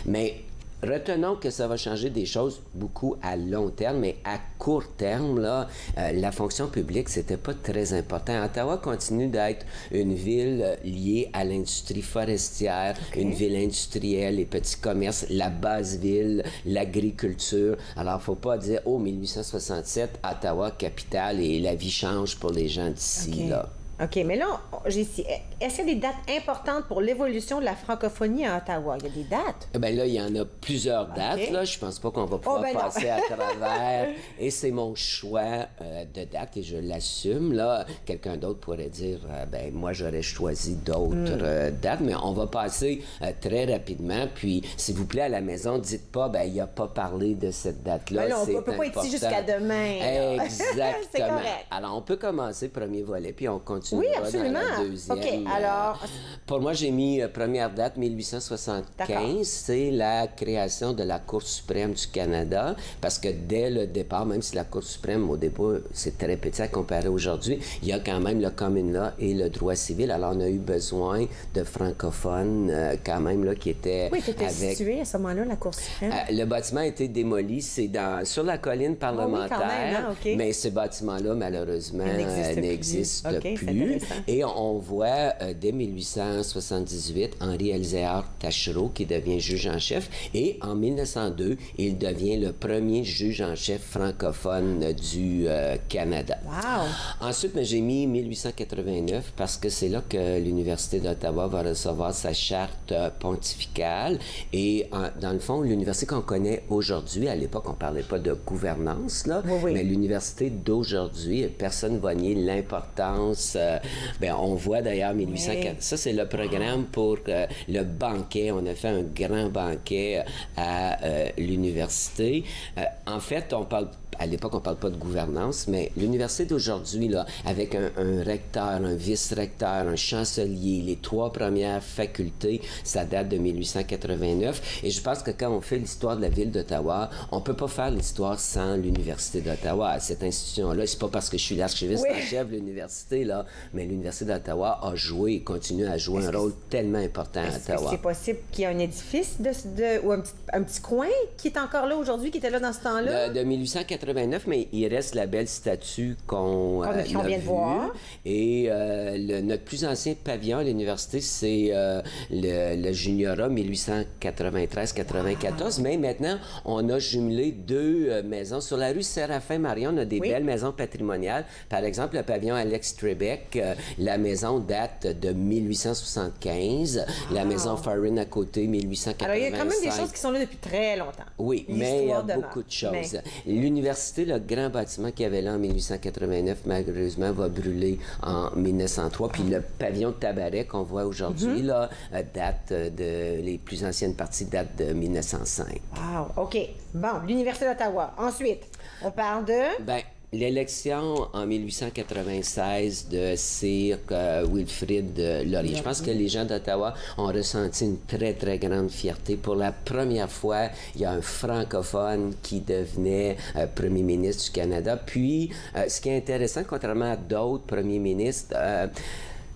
Mais retenons que ça va changer des choses beaucoup à long terme, mais à court terme, là, la fonction publique, c'était pas très important. Ottawa continue d'être une ville liée à l'industrie forestière, une ville industrielle, les petits commerces, la basse ville, l'agriculture. Alors, faut pas dire, 1867, Ottawa, capitale, et la vie change pour les gens d'ici, là. OK, mais là, j'ai ici. Est-ce qu'il y a des dates importantes pour l'évolution de la francophonie à Ottawa? Il y a des dates? Bien là, il y en a plusieurs dates. Là. Je pense pas qu'on va pouvoir passer à travers. Et c'est mon choix de date et je l'assume. Là, quelqu'un d'autre pourrait dire, ben moi, j'aurais choisi d'autres dates, mais on va passer très rapidement. Puis, s'il vous plaît, à la maison, dites pas, ben il n'a pas parlé de cette date-là. Ben non, on ne peut pas être ici jusqu'à demain. Exactement. C'est correct. Alors, on peut commencer premier volet, puis on continue. Oui, absolument. Dans la deuxième. OK, alors... Pour moi, j'ai mis première date 1875. C'est la création de la Cour suprême du Canada, parce que dès le départ, même si la Cour suprême, au début, c'est très petit à comparer aujourd'hui, il y a quand même le common law et le droit civil. Alors, on a eu besoin de francophones quand même là, qui étaient c'était situé à ce moment-là, la Cour suprême? Le bâtiment a été démoli. C'est sur la colline parlementaire, mais ce bâtiment-là, malheureusement, n'existe plus. Et on voit, dès 1878, Henri Elzéar Taschereau qui devient juge en chef. Et en 1902, il devient le premier juge en chef francophone du Canada. Wow! Ensuite, j'ai mis 1889 parce que c'est là que l'Université d'Ottawa va recevoir sa charte pontificale. Et dans le fond, l'université qu'on connaît aujourd'hui, à l'époque, on ne parlait pas de gouvernance, là, mais l'université d'aujourd'hui, personne ne va nier l'importance. Bien, on voit d'ailleurs 1804. Ça, c'est le programme pour le banquet. On a fait un grand banquet à l'université. En fait, à l'époque, on ne parle pas de gouvernance, mais l'université d'aujourd'hui, là, avec un recteur, un vice-recteur, un chancelier, les 3 premières facultés, ça date de 1889. Et je pense que quand on fait l'histoire de la ville d'Ottawa, on ne peut pas faire l'histoire sans l'Université d'Ottawa. Cette institution-là, c'est pas parce que je suis l'archiviste en chef de l'université, là, mais l'Université d'Ottawa a joué et continue à jouer un rôle tellement important à Ottawa. Est-ce que c'est possible qu'il y ait un édifice ou un petit coin qui est encore là aujourd'hui, qui était là dans ce temps-là? De 1889, mais il reste la belle statue qu'on vient de voir. Et notre plus ancien pavillon à l'université, c'est le Juniora 1893-94. Mais maintenant, on a jumelé 2 maisons. Sur la rue Séraphin-Marion, on a des belles maisons patrimoniales. Par exemple, le pavillon Alex Trebek, la maison date de 1875. La maison Farin à côté, 1885. Alors, il y a quand même des choses qui sont là depuis très longtemps. Oui, mais il y a beaucoup de choses. L'université, le grand bâtiment qu'il y avait là en 1889, malheureusement, va brûler en 1903. Puis le pavillon de Tabaret qu'on voit aujourd'hui, là, les plus anciennes parties datent de 1905. Wow, OK. Bon, l'Université d'Ottawa. Ensuite, on parle de... Bien, l'élection en 1896 de Sir Wilfrid Laurier. Je pense que les gens d'Ottawa ont ressenti une très, très grande fierté. Pour la première fois, il y a un francophone qui devenait premier ministre du Canada. Puis, ce qui est intéressant, contrairement à d'autres premiers ministres,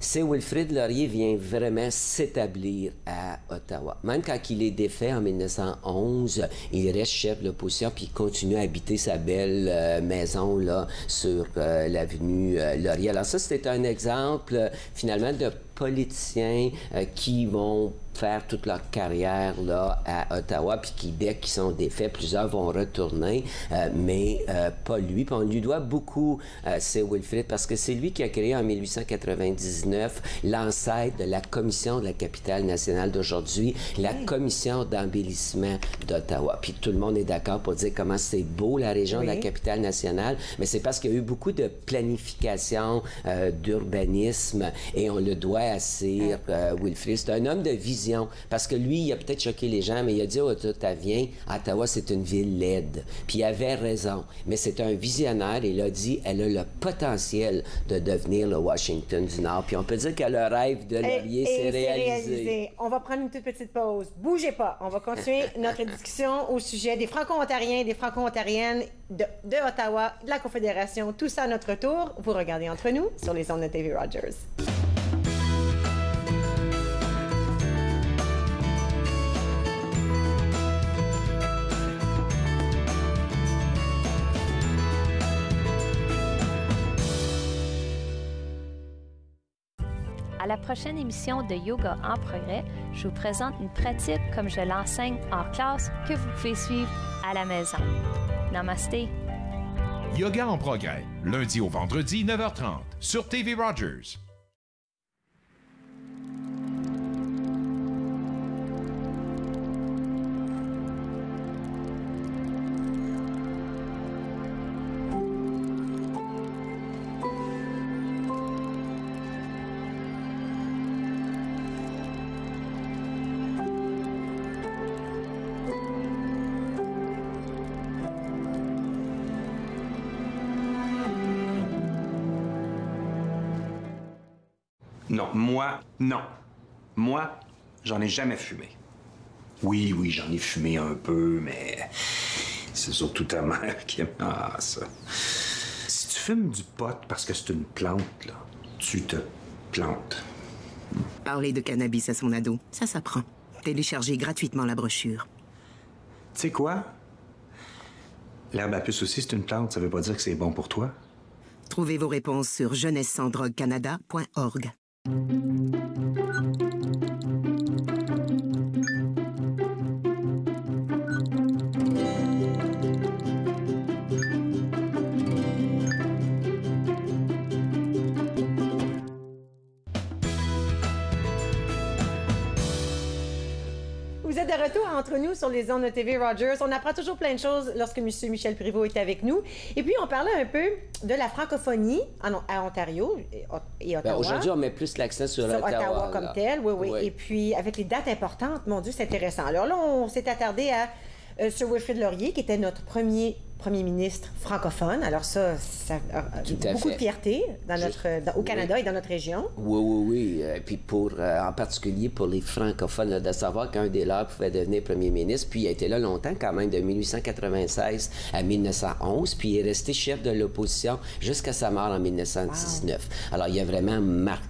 c'est Wilfrid Laurier vient vraiment s'établir à Ottawa. Même quand il est défait en 1911, il reste chef de l'opposition puis il continue à habiter sa belle maison là sur l'avenue Laurier. Alors ça, c'était un exemple finalement de politiciens qui vont faire toute leur carrière là, à Ottawa, puis qui, dès qu'ils sont défaits, plusieurs vont retourner, mais pas lui. Puis on lui doit beaucoup, c'est Wilfrid, parce que c'est lui qui a créé en 1899 l'ancêtre de la Commission de la capitale nationale d'aujourd'hui, la Commission d'embellissement d'Ottawa. Puis tout le monde est d'accord pour dire comment c'est beau la région de la capitale nationale, mais c'est parce qu'il y a eu beaucoup de planification, d'urbanisme, et on le doit à Sir Wilfrid. C'est un homme de vision, parce que lui, il a peut-être choqué les gens, mais il a dit, Ottawa, c'est une ville laide. Puis il avait raison, mais c'est un visionnaire, et il a dit, elle a le potentiel de devenir le Washington du Nord. Puis on peut dire que le rêve de Laurier s'est réalisé. On va prendre une toute petite pause. Bougez pas. On va continuer notre discussion au sujet des Franco-Ontariens, des Franco-Ontariennes de Ottawa, de la Confédération. Tout ça à notre tour. Vous regardez Entre nous sur les ondes de TV Rogers. À la prochaine émission de Yoga en progrès, je vous présente une pratique comme je l'enseigne en classe que vous pouvez suivre à la maison. Namasté. Yoga en progrès, lundi au vendredi, 9h30, sur TV Rogers. Non, non. Moi, j'en ai jamais fumé. Oui, j'en ai fumé un peu, mais c'est surtout ta mère qui aime ça. Si tu fumes du pot parce que c'est une plante, là, tu te plantes. Parler de cannabis à son ado, ça s'apprend. Téléchargez gratuitement la brochure. Tu sais quoi? L'herbe à puce aussi, c'est une plante, ça veut pas dire que c'est bon pour toi. Trouvez vos réponses sur jeunessesandroguecanada.org. Vous êtes de retour Entre nous sur les ondes de TV Rogers. On apprend toujours plein de choses lorsque M. Michel Prévost est avec nous. Et puis, on parlait un peu de la francophonie à Ontario et Ottawa. Aujourd'hui, on met plus l'accent sur Ottawa comme tel, oui. Et puis, avec les dates importantes, mon Dieu, c'est intéressant. Alors là, on s'est attardé à Sir Wilfrid Laurier, qui était notre premier ministre francophone. Alors ça a beaucoup de fierté au Canada et dans notre région. Oui. Puis en particulier pour les francophones, là, de savoir qu'un des leurs pouvait devenir premier ministre. Puis il a été là longtemps quand même, de 1896 à 1911. Puis il est resté chef de l'opposition jusqu'à sa mort en 1919. Wow. Alors il a vraiment marqué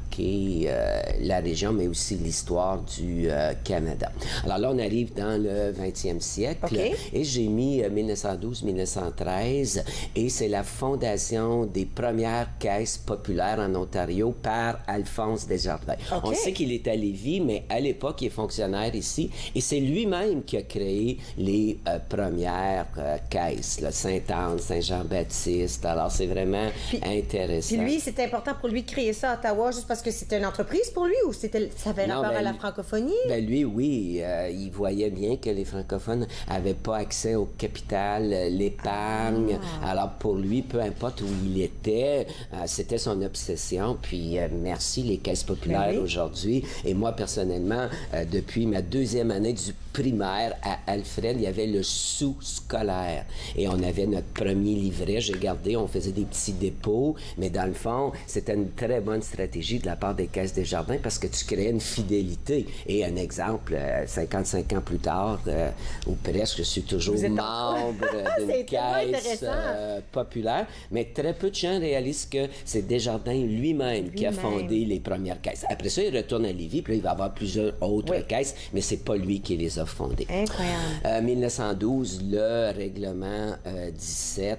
la région, mais aussi l'histoire du Canada. Alors là, on arrive dans le 20e siècle. Et j'ai mis 1912-1913 et c'est la fondation des premières caisses populaires en Ontario par Alphonse Desjardins. On sait qu'il est à Lévis, mais à l'époque, il est fonctionnaire ici et c'est lui-même qui a créé les premières caisses, là, Sainte-Anne, Saint-Jean-Baptiste. Alors, c'est vraiment intéressant. Puis lui, c'était important pour lui de créer ça à Ottawa juste parce que c'était une entreprise pour lui ou ça avait rapport à la francophonie? Lui, oui. Il voyait bien que les francophones n'avaient pas accès au capital, l'épargne. Alors, pour lui, peu importe où il était, c'était son obsession. Puis, merci les caisses populaires aujourd'hui. Et moi, personnellement, depuis ma 2e année du primaire à Alfred, il y avait le sous-scolaire. Et on avait notre premier livret. J'ai gardé, on faisait des petits dépôts. Mais dans le fond, c'était une très bonne stratégie de la part des caisses Desjardins parce que tu créais une fidélité. Et un exemple, 55 ans plus tard, ou presque, je suis toujours membre d'une caisse populaire. Mais très peu de gens réalisent que c'est Desjardins lui-même qui a fondé les premières caisses. Après ça, il retourne à Lévis, puis là, il va avoir plusieurs autres caisses, mais c'est pas lui qui les a fondées. Incroyable. 1912, le règlement 17,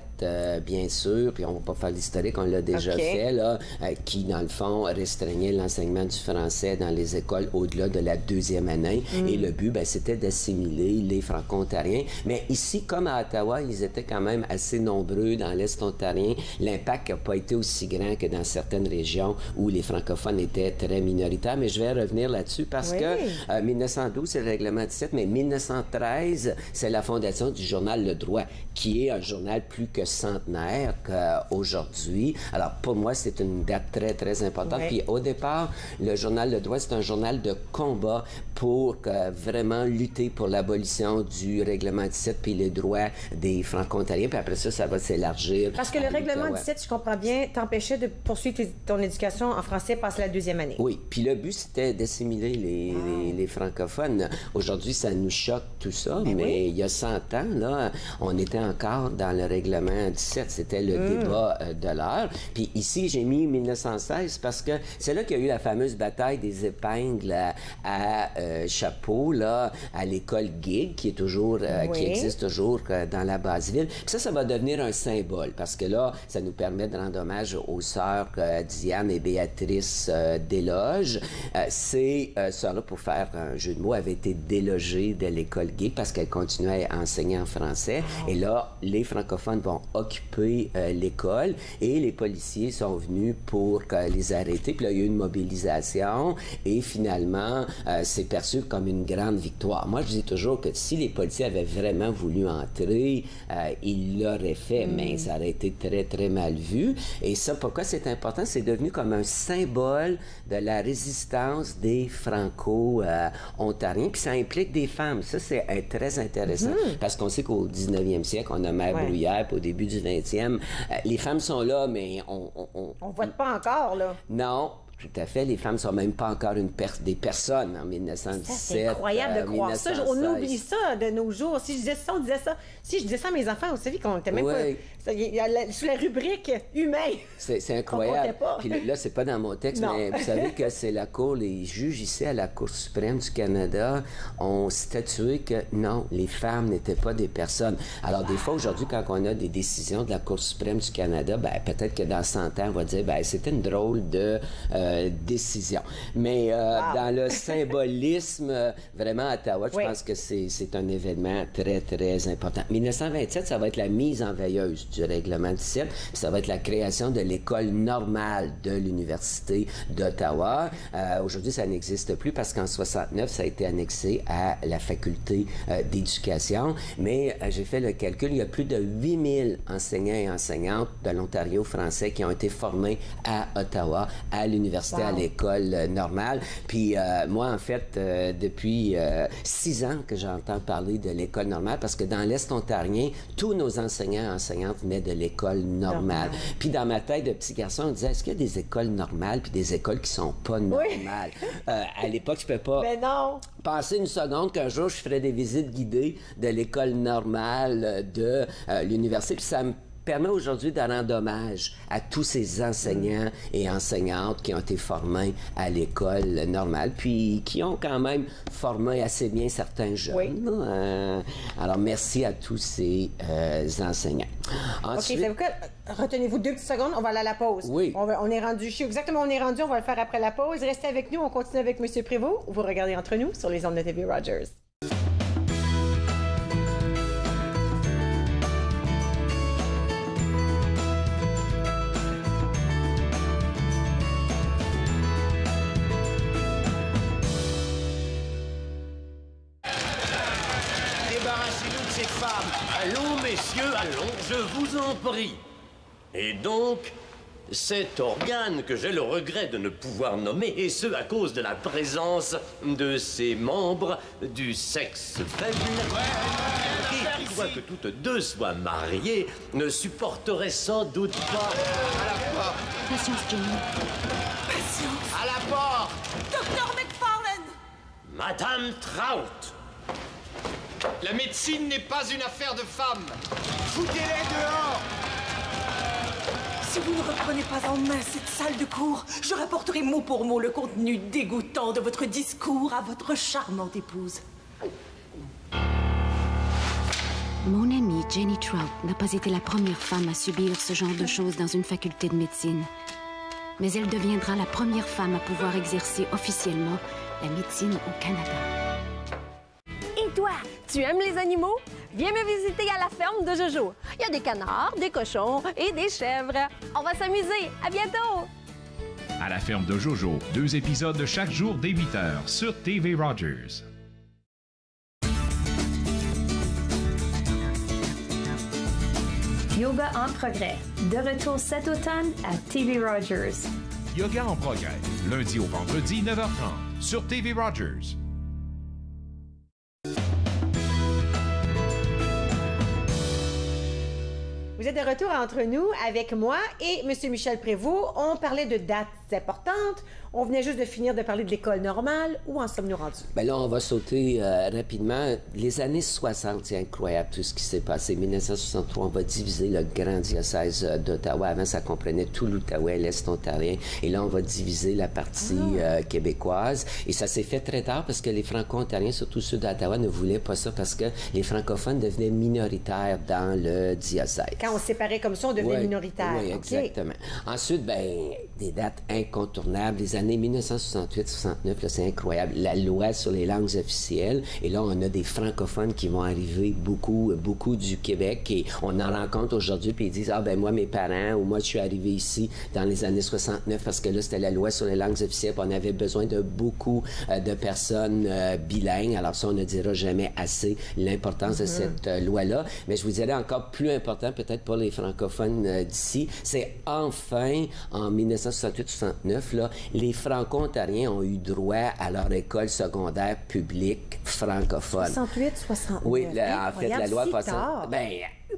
bien sûr, puis on va pas faire l'historique, on l'a déjà fait, là, qui, dans le fond, restreignait l'enseignement du français dans les écoles au-delà de la 2e année. Et le but, c'était d'assimiler les Franco-Ontariens. Mais ici, comme à Ottawa, ils étaient quand même assez nombreux dans l'Est ontarien. L'impact n'a pas été aussi grand que dans certaines régions où les francophones étaient très minoritaires. Mais je vais revenir là-dessus parce que 1912, c'est le règlement 17, mais 1913, c'est la fondation du journal Le Droit, qui est un journal plus que centenaire qu'aujourd'hui. Alors, pour moi, c'est une date très, très importante. Puis, au départ, le journal Le Droit, c'est un journal de combat pour vraiment lutter pour l'abolition du règlement 17 puis les droits des Franco-Ontariens. Puis après ça, ça va s'élargir. Parce que le règlement 17, je comprends bien, t'empêchait de poursuivre ton éducation en français passé la 2e année. Oui. Puis le but, c'était d'assimiler les francophones. Aujourd'hui, ça nous choque tout ça, mais il y a 100 ans, là, on était encore dans le règlement 17. C'était le débat de l'heure. Puis ici, j'ai mis 1916 parce que c'est là qu'il y a eu la fameuse bataille des épingles à Chapeau, là, à l'école Gig, qui est toujours, qui existe toujours dans la Basse-Ville. Puis ça va devenir un symbole parce que là, ça nous permet de rendre hommage aux sœurs Diane et Béatrice Desloges. Ces sœurs-là, pour faire un jeu de mots, avaient été délogées de l'école Gig parce qu'elles continuaient à enseigner en français. Et là, les francophones vont occuper l'école et les policiers sont venus pour les arrêter. Puis là, il y a eu une mobilisation et finalement, c'est perçu comme une grande victoire. Moi, je dis toujours que si les policiers avaient vraiment voulu entrer, ils l'auraient fait, mais ça aurait été très, très mal vu. Et ça, pourquoi c'est important? C'est devenu comme un symbole de la résistance des Franco-Ontariens. Puis ça implique des femmes. Ça, c'est très intéressant parce qu'on sait qu'au 19e siècle, on a Mère Bruyère, puis au début du 20e, les femmes sont là, mais on vote pas encore, là. Non. Tout à fait. Les femmes ne sont même pas encore des personnes en 1917. C'est incroyable de croire 1916. Ça. On oublie ça de nos jours. Si je disais ça, on disait ça. Si je disais ça à mes enfants, vous savez qu'on n'était même pas... Sous la rubrique humain. C'est incroyable. Puis là, c'est pas dans mon texte, mais vous savez que c'est la Cour, les juges ici à la Cour suprême du Canada ont statué que non, les femmes n'étaient pas des personnes. Alors, des fois, aujourd'hui, quand on a des décisions de la Cour suprême du Canada, peut-être que dans 100 ans, on va dire, c'était une drôle de décision. Mais dans le symbolisme, vraiment, à Ottawa, je pense que c'est un événement très, très important. 1927, ça va être la mise en veilleuse du règlement 17, puis ça va être la création de l'école normale de l'Université d'Ottawa. Aujourd'hui, ça n'existe plus parce qu'en 69, ça a été annexé à la faculté d'éducation. Mais j'ai fait le calcul, il y a plus de 8000 enseignants et enseignantes de l'Ontario français qui ont été formés à Ottawa, à l'Université l'université à l'école normale. Puis moi, en fait, depuis 6 ans que j'entends parler de l'école normale, parce que dans l'Est ontarien, tous nos enseignants et enseignantes venaient de l'école normale. Puis dans ma tête de petit garçon, on disait, est-ce qu'il y a des écoles normales puis des écoles qui sont pas normales? À l'époque, je ne peux pas penser une seconde qu'un jour, je ferais des visites guidées de l'école normale de l'université. Puis ça me permet aujourd'hui de rendre hommage à tous ces enseignants et enseignantes qui ont été formés à l'école normale, puis qui ont quand même formé assez bien certains jeunes. Alors, merci à tous ces enseignants. Ensuite, OK, retenez-vous 2 petites secondes, on va aller à la pause. Oui. On est rendu, je sais exactement où on est rendu, on va le faire après la pause. Restez avec nous, on continue avec M. Prévost. Vous regardez Entre nous sur les ondes de TV Rogers. Débarrassez-nous de ces femmes. Allons, messieurs, allons, je vous en prie. Et donc, cet organe que j'ai le regret de ne pouvoir nommer, et ce à cause de la présence de ses membres du sexe faible, qui, quoique toutes deux soient mariées, ne supporteraient sans doute pas... À la porte. Patience, Jenny. Patience. À la porte. Docteur McFarlane. Madame Trout. La médecine n'est pas une affaire de femmes. Foutez-les dehors. Si vous ne reprenez pas en main cette salle de cours, je rapporterai mot pour mot le contenu dégoûtant de votre discours à votre charmante épouse. Mon amie Jenny Trout n'a pas été la première femme à subir ce genre de choses dans une faculté de médecine. Mais elle deviendra la première femme à pouvoir exercer officiellement la médecine au Canada. Et toi, tu aimes les animaux? Viens me visiter à la ferme de Jojo. Il y a des canards, des cochons et des chèvres. On va s'amuser. À bientôt! À la ferme de Jojo, 2 épisodes de chaque jour dès 8h sur TV Rogers. Yoga en progrès. De retour cet automne à TV Rogers. Yoga en progrès, lundi au vendredi, 9h30 sur TV Rogers. Vous êtes de retour entre nous avec moi et M. Michel Prévost. On parlait de dates importantes. On venait juste de finir de parler de l'école normale. Où en sommes-nous rendus? Bien là, on va sauter rapidement. Les années 60, c'est incroyable tout ce qui s'est passé. 1963, on va diviser le grand diocèse d'Ottawa. Avant, ça comprenait tout l'Outaouais, l'Est ontarien. Et là, on va diviser la partie québécoise. Et ça s'est fait très tard parce que les Franco-ontariens, surtout ceux d'Ottawa, ne voulaient pas ça parce que les francophones devenaient minoritaires dans le diocèse. Quand on se séparait comme ça, on devenait minoritaire. Oui, exactement. Ensuite, ben, des dates incontournables. Les années 1968-69, c'est incroyable. La loi sur les langues officielles. Et là, on a des francophones qui vont arriver beaucoup du Québec. Et on en rencontre aujourd'hui, puis ils disent, ah ben moi, mes parents, ou moi, je suis arrivé ici dans les années 69 parce que là, c'était la loi sur les langues officielles. Puis on avait besoin de beaucoup de personnes bilingues. Alors ça, on ne dira jamais assez l'importance de cette loi-là. Mais je vous dirais encore plus important, peut-être pour les francophones d'ici, c'est enfin, en 1968-69, là, les Franco-ontariens ont eu droit à leur école secondaire publique francophone. 68-69. Oui, en fait, la loi passée. Ben,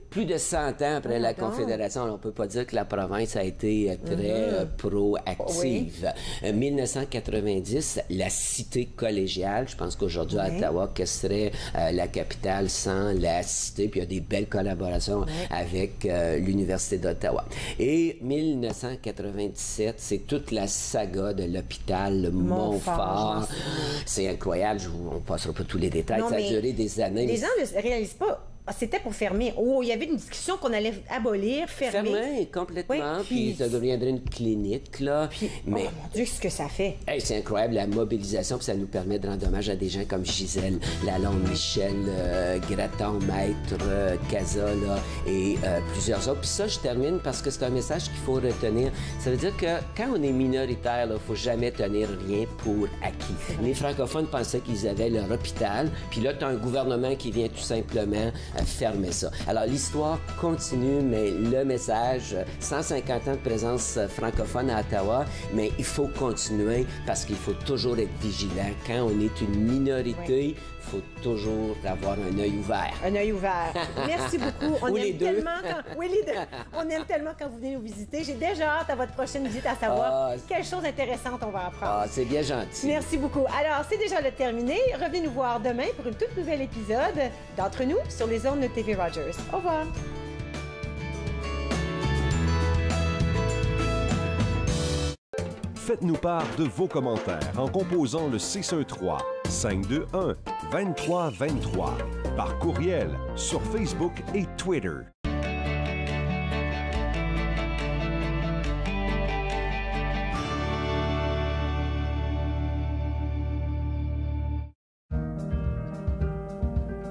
plus de 100 ans après la Confédération, on ne peut pas dire que la province a été très proactive. 1990, la cité collégiale, je pense qu'aujourd'hui à Ottawa, que serait la capitale sans la cité, puis il y a des belles collaborations avec l'Université d'Ottawa. Et 1997, c'est toute la saga de l'hôpital Montfort. C'est incroyable, on ne passera pas tous les détails, ça a duré des années. Les gens ne réalisent pas. C'était pour fermer. Oh, il y avait une discussion qu'on allait abolir, fermer. Fermer, complètement. Oui, puis ça deviendrait une clinique, là. Mais, oh mon Dieu, ce que ça fait. Hey, c'est incroyable, la mobilisation, puis ça nous permet de rendre hommage à des gens comme Gisèle Lalonde, Michel Gratton, Maître Casa, là, et plusieurs autres. Puis ça, je termine parce que c'est un message qu'il faut retenir. Ça veut dire que quand on est minoritaire, il ne faut jamais tenir rien pour acquis. Les francophones pensaient qu'ils avaient leur hôpital, puis là, tu as un gouvernement qui vient tout simplement fermer ça. Alors, l'histoire continue, mais le message, 150 ans de présence francophone à Ottawa, mais il faut continuer parce qu'il faut toujours être vigilant. Quand on est une minorité, il faut toujours avoir un œil ouvert. Un œil ouvert. Merci beaucoup. On Ou aime les deux. tellement Oui, les deux. On aime tellement quand vous venez nous visiter. J'ai déjà hâte à votre prochaine visite à savoir quelles choses intéressantes on va apprendre. Ah, c'est bien gentil. Merci beaucoup. Alors, c'est déjà le terminé. Revenez nous voir demain pour une toute nouvelle épisode d'Entre nous sur les ondes de TV Rogers. Au revoir. Faites-nous part de vos commentaires en composant le 613-521-2323 par courriel sur Facebook et Twitter.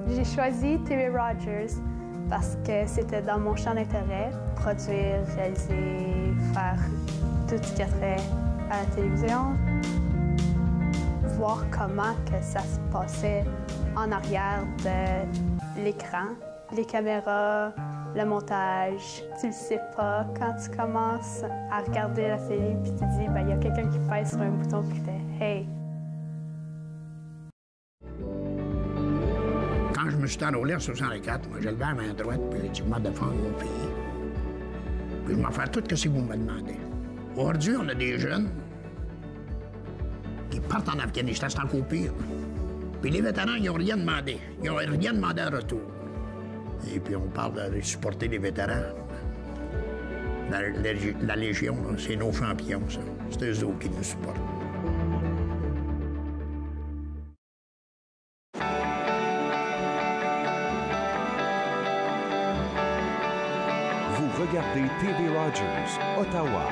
J'ai choisi TV Rogers parce que c'était dans mon champ d'intérêt, produire, réaliser, faire tout ce qui a trait à la télévision, voir comment que ça se passait en arrière de l'écran, les caméras, le montage. Tu le sais pas quand tu commences à regarder la télé puis tu dis, il y a quelqu'un qui pèse sur un bouton qui fait « Hey ». Quand je me suis enrôlé en 64, moi, j'ai levé la main droite, puis j'ai dit, je vais défendre mon pays. Puis je vais faire tout ce que vous me demandez. Aujourd'hui, on a des jeunes qui partent en Afghanistan, c'est encore pire. Puis les vétérans, ils n'ont rien demandé. Ils n'ont rien demandé en retour. Et puis on parle de supporter les vétérans. La Légion, c'est nos champions, ça. C'est eux autres qui nous supportent. Regardez TV Rogers, Ottawa.